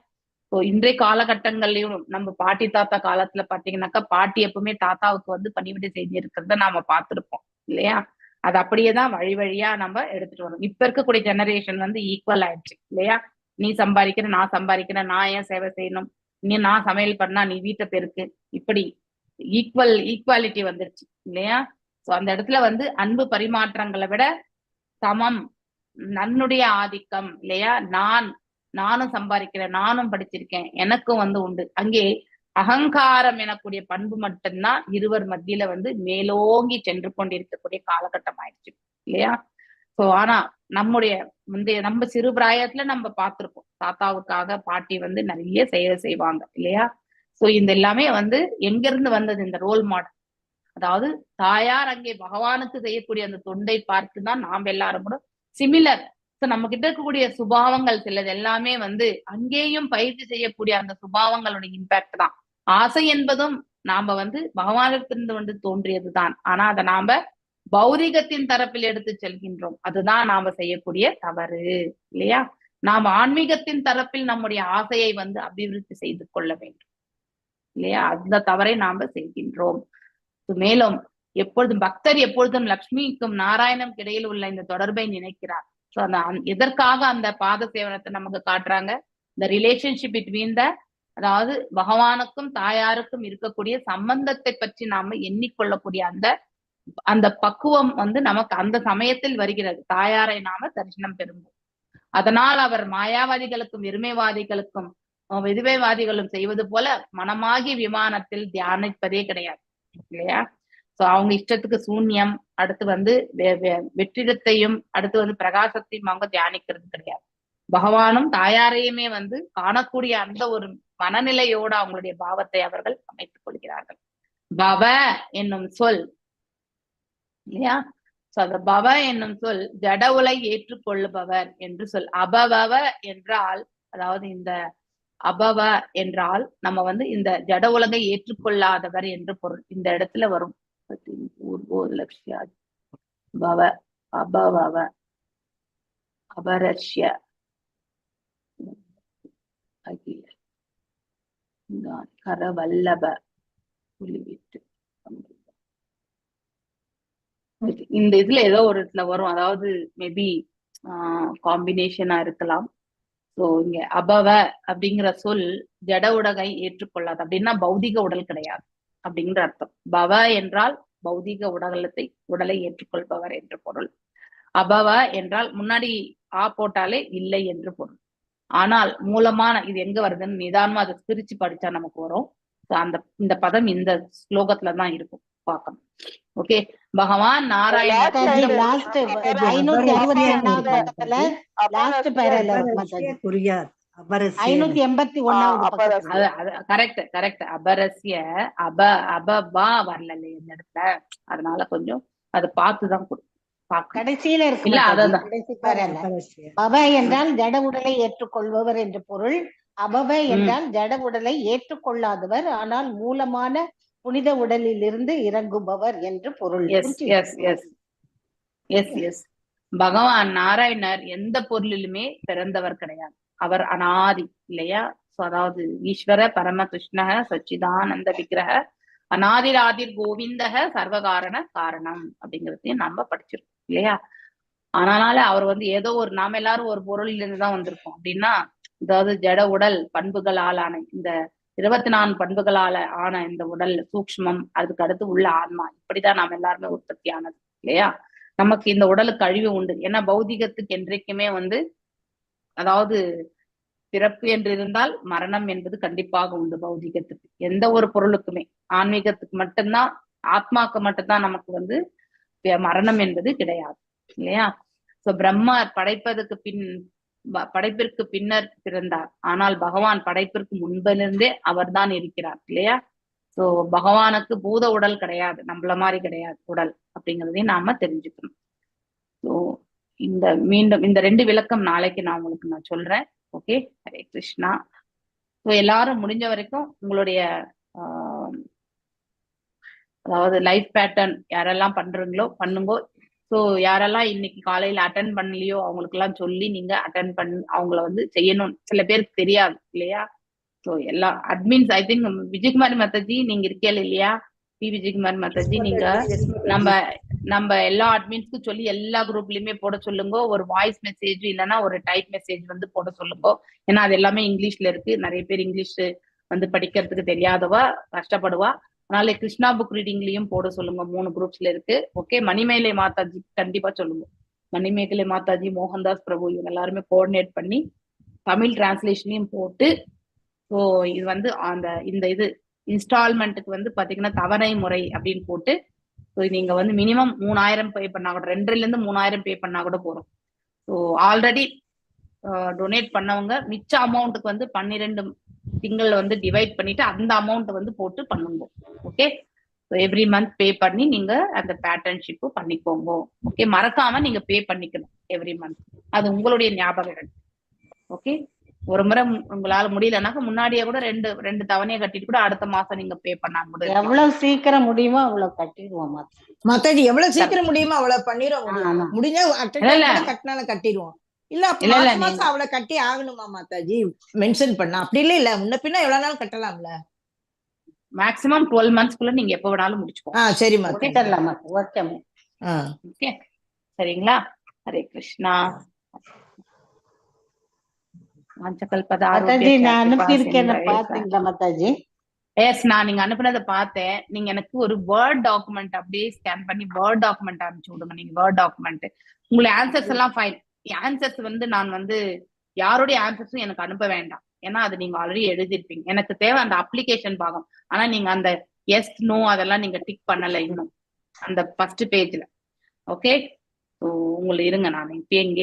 ஸோ இன்றைய காலகட்டங்கள்லயும் நம்ம பாட்டி தாத்தா காலத்துல பாத்தீங்கன்னாக்கா பாட்டி எப்பவுமே தாத்தாவுக்கு வந்து பணிவிடை செய்து இருக்கிறத நாம பார்த்திருப்போம் இல்லையா? அது அப்படியேதான் வழி வழியா நம்ம எடுத்துட்டு வரோம். இப்ப இருக்கக்கூடிய ஜெனரேஷன் வந்து ஈக்குவல் ஆயிடுச்சு இல்லையா? நீ சம்பாதிக்கிற, நான் சம்பாதிக்கிறேன், நான் ஏன் சேவை செய்யணும், நான் சமையல் பண்ணா நீ வீட்டை பெருக்கு, இப்படி ஈக்குவாலிட்டி வந்துருச்சு இல்லையா? சோ அந்த இடத்துல வந்து அன்பு பரிமாற்றங்களை விட சமம், நன்னுடைய ஆதிக்கம் இல்லையா? நானும் சம்பாதிக்கிறேன், நானும் படிச்சிருக்கேன், எனக்கும் வந்து உண்டு. அங்கே அகங்காரம் எனக்கூடிய பண்பு மட்டும்தான் இருவர் மத்தியில வந்து மேலோங்கி சென்று கொண்டிருக்கக்கூடிய காலகட்டம் ஆயிடுச்சு இல்லையா? சோ ஆனா நம்ம சிறு பிராயத்துல நம்ம பார்த்திருப்போம், தாத்தாவுக்காக பாட்டி வந்து நிறைய சேவை செய்வாங்க இல்லையா? சோ இந்த எல்லாமே வந்து எங்க இருந்து வந்தது? இந்த ரோல் மாடல். அதாவது தாயார் அங்கே பகவானுக்கு செய்யக்கூடிய அந்த தொண்டை பார்த்துதான் நாம் எல்லாரும் கூட சிமிலர். நம்ம கிட்ட இருக்கக்கூடிய சுபாவங்கள் சிலது எல்லாமே வந்து அங்கேயும் பயிற்சி செய்யக்கூடிய அந்த சுபாவங்களுடைய இம்பாக்ட் தான். ஆசை என்பதும் நாம வந்து பகவானிடத்திலிருந்து வந்து தோன்றியதுதான். ஆனா அதை நாம பௌதிகத்தின் தரப்பில் எடுத்து செல்கின்றோம். அதுதான் நாம செய்யக்கூடிய தவறு இல்லையா? நாம் ஆன்மீகத்தின் தரப்பில் நம்முடைய ஆசையை வந்து அபிவிருத்தி செய்து கொள்ள வேண்டும் இல்லையா? அந்த தவறை நாம செய்கின்றோம். மேலும் எப்பொழுதும் பக்தர் எப்பொழுதும் லக்ஷ்மிக்கும் நாராயணனுக்கு இடையில் உள்ள இந்த தொடர்பை நினைக்கிறார். ஸோ அந்த எதற்காக அந்த பாத சேவனத்தை நமக்கு காட்டுறாங்க? இந்த ரிலேஷன்ஷிப் பிட்வீன் அதாவது பகவானுக்கும் தாயாருக்கும் இருக்கக்கூடிய சம்பந்தத்தை பற்றி நாம எண்ணிக்கொள்ளக்கூடிய அந்த பக்குவம் வந்து நமக்கு அந்த சமயத்தில் வருகிறது. தாயாரை நாம தரிசனம் பெறும்போது. அதனால் அவர் மாயாவாதிகளுக்கும் எருமைவாதிகளுக்கும் விதுவைவாதிகளும் செய்வது போல மனமாகி விமானத்தில் தியானிப்பதே கிடையாது இல்லையா? சோ அவங்க இஷ்டத்துக்கு சூன்யம், அடுத்து வந்து வெற்றிடத்தையும், அடுத்து வந்து பிரகாசத்தையும் அவங்க தியானிக்கிறது கிடையாது. பகவானும் தாயாரையுமே வந்து காணக்கூடிய அந்த ஒரு மனநிலையோட அவங்களுடைய பாவத்தை அவர்கள் அமைத்துக் கொள்கிறார்கள். பவ என்னும் சொல் இல்லையா? சோ அந்த பவ என்னும் சொல் ஜட உலை ஏற்றுக்கொள்ளுபவர் என்று சொல். அபவ என்றால், அதாவது இந்த அபவ என்றால் நம்ம வந்து இந்த ஜட உலகை ஏற்றுக்கொள்ளாதவர் என்று பொருள். இந்த இடத்துல வரும் பவ அபவ அபரஷ்ய கரவல்லப புலிவிட்டு இந்த இதுல ஏதோ ஒரு இடத்துல வரும். அதாவது மேபி காம்பினேஷனா இருக்கலாம். சோ இங்க அபவ அப்படிங்கிற சொல் ஜட உலகை ஏற்றுக்கொள்ளாது அப்படின்னா பௌதிக உடல் கிடையாது அப்படிங்கிற அர்த்தம். பவ என்றால் பௌதிக உடலை ஏற்றுக்கொள்பவர் என்று பொருள். அபவ என்றால் முன்னாடி ஆ போட்டாலே இல்லை என்று பொருள். ஆனால் மூலமான இது எங்க வருதுன்னு நிதானமா அதை பிரிச்சு படிச்சா நமக்கு வரும். இந்த பதம் இந்த ஸ்லோகத்துலதான் இருக்கும், பார்க்கணும். ஓகே, பகவான் நாராயணன் கரெக்ட். அபரஸ்ய அபபா வரல இந்த இடத்துல, அதனால கொஞ்சம் அதை பார்த்துதான் கடைசியில இருக்கு. பவ என்றால் ஜட உடலை ஏற்றுக்கொள்பவர் என்று பொருள். அபவ என்றால் ஜட உடலை ஏற்றுக்கொள்ளாதவர் ஆனால் மூலமான புனித உடலில் இருந்து இறங்குபவர் என்று பொருள். பகவான் நாராயணர் எந்த பொருளிலுமே பிறந்தவர் கிடையாது, அவர் அனாதி இல்லையா? அதாவது ஈஸ்வர பரம கிருஷ்ண சச்சிதானந்த விக்கிரக அநாதிராதிர் கோவிந்தக சர்வகாரண காரணம் அப்படிங்கிறதையும் நம்ம படிச்சிருக்கோம் இல்லையா? அதனால அவர் வந்து ஏதோ ஒரு, நாம எல்லாரும் ஒரு பொருளில இருந்துதான் வந்திருக்கோம் அப்படின்னா, அதாவது ஜட உடல் பண்புகளால் ஆன இந்த 24 பண்புகளால ஆன இந்த உடல் சூக்ஷ்மம், அதுக்கு அடுத்து உள்ள ஆன்மா, இப்படிதான் நாம எல்லாருமே உற்பத்தி ஆனது இல்லையா? நமக்கு இந்த உடலுக்கு அழிவு உண்டு. ஏன்னா பௌதிகத்துக்கு என்றைக்குமே வந்து, அதாவது பிறப்பு என்று இருந்தால் மரணம் என்பது கண்டிப்பாக உண்டு பௌதிகத்துக்கு. எந்த ஒரு பொருளுக்குமே, ஆன்மீகத்துக்கு மட்டும்தான், ஆத்மாக்கு மட்டும்தான் நமக்கு வந்து மரணம் என்பது கிடையாது இல்லையா? சோ பிரம்மா படைப்பிற்கு பின்னர் பிறந்தார், ஆனால் பகவான் படைப்பிற்கு முன்பிலிருந்தே அவர் தான் இருக்கிறார் இல்லையா? சோ பகவானுக்கு பூத உடல் கிடையாது, நம்மள மாதிரி கிடையாது உடல் அப்படிங்கிறதையும் நாம தெரிஞ்சுக்கணும். ஸோ மீண்டும் இந்த 2 விளக்கம் நாளைக்கு நான் உங்களுக்கு சொல்றேன். ஓகே, ஹரே கிருஷ்ணா. ஸோ எல்லாரும் முடிஞ்ச வரைக்கும் உங்களுடைய அதாவது லைஃப் பேட்டர்ன் யாரெல்லாம் பண்றீங்களோ பண்ணுங்கோ. ஸோ யாரெல்லாம் இன்னைக்கு காலையில அட்டன் பண்ணலையோ அவங்களுக்கு எல்லாம் சொல்லி நீங்க அட்டன் அவங்கள வந்து செய்யணும். சில பேருக்கு தெரியாது இல்லையா? ஸோ எல்லா admins, I think Vijayakumari Mataji நீங்க இருக்கீங்க இல்லையா? பி விஜயகுமாரி மாதாஜி, நீங்க நம்ம எல்லா அட்மின்ஸ்க்கும் சொல்லி எல்லா குரூப்லயுமே போட சொல்லுங்க. ஒரு வாய்ஸ் மெசேஜ் இல்லைன்னா ஒரு டைப் மெசேஜ் வந்து போட சொல்லுங்க. ஏன்னா அது எல்லாமே இங்கிலீஷ்ல இருக்கு. நிறைய பேர் இங்கிலீஷ் வந்து படிக்கிறதுக்கு தெரியாதவா, கஷ்டப்படுவா. அதனால கிருஷ்ணா புக் ரீடிங்லயும் போட சொல்லுங்க. 3 குரூப்ஸ்ல இருக்கு. ஓகே, மணிமேகலை மாதாஜி கண்டிப்பா சொல்லுங்க. மணிமேகலை மாதாஜி, மோகன்தாஸ் பிரபு இவங்க எல்லாருமே கோஆர்டினேட் பண்ணி தமிழ் டிரான்ஸ்லேஷனையும் போட்டு, ஸோ இது வந்து இந்த இது இன்ஸ்டால்மெண்ட்டுக்கு வந்து பாத்தீங்கன்னா தவணை முறை அப்படின்னு போட்டு, ஸோ நீங்க வந்து மினிமம் 3000 பே பண்ணா கூட, 2,000 to 3000 பே பண்ணா கூட போறோம். ஸோ ஆல்ரெடி டொனேட் பண்ணவங்க மிச்ச அமௌண்ட்டுக்கு வந்து 12 திங்கள் வந்து டிவைட் பண்ணிட்டு அந்த அமௌண்ட் வந்து போட்டு பண்ணுங்க. ஓகே, எவ்ரி மந்த் பே பண்ணி நீங்க அந்த பேட்டர்ன்ஷிப் பண்ணிக்கோங்க. ஓகே, மறக்காம நீங்க பே பண்ணிக்கணும் எவ்ரி மந்த். அது உங்களுடைய ஞாபகம். ஓகே, ஒரு முறை உங்களால முடியலனாக்க முன்னாடியே கூட ரெண்டு தவணையை கட்டிட்டு கூட அடுத்த மாசம் நீங்க பே பண்ணா கூட எவ்வளவு சீக்கிரம் முடியுமோ அவ்வளவு கட்டிடுவோம் மாதாஜி. எவ்வளவு சீக்கிரம் முடியுமோ அவ்வளவு பண்ணிடுவோம். முடிஞ்சா கட்டினாலும் கட்டிடுவோம். இல்ல மாசம் அவ்வளவு கட்டி ஆகணுமா மாதாஜி? மென்ஷன் பண்ணா அப்படி இல்ல முன்ன பின்ன எவ்வளவு நாள் கட்டலாம்ல? மேக்ஸிமம் 12 monthsக்குள்ள நீங்க எப்ப வேணாலும் முடிச்சுக்கோங்க. சரி ஓகே, சரிங்களா? ஹரே கிருஷ்ணா. நான் நீங்க அனுப்புனதை பார்த்தேன். நீங்க எனக்கு ஒரு வேர்ட் டாக்குமெண்ட் அப்படியே ஸ்கேன் பண்ணி வேர்ட் டாக்குமெண்ட் அனுப்பிச்சு விடுங்க. நீங்க வேர்ட் டாக்குமெண்ட் உங்களுடைய ஆன்சர்ஸ் எல்லாம் ஃபைன். ஆன்சர்ஸ் வந்து நான் வந்து யாருடைய ஆன்சர்ஸும் எனக்கு அனுப்ப வேண்டாம். ஏன்னா அது நீங்க ஆல்ரெடி எழுதிருப்பீங்க. எனக்கு தேவை அந்த அப்ளிகேஷன் பாகம். ஆனா நீங்க அந்த எஸ் நோ அதெல்லாம் நீங்க டிக் பண்ணல இன்னும் அந்த ஃபர்ஸ்ட் பேஜ்ல. ஓகே, உங்களுக்கு இருங்க, நான் இப்ப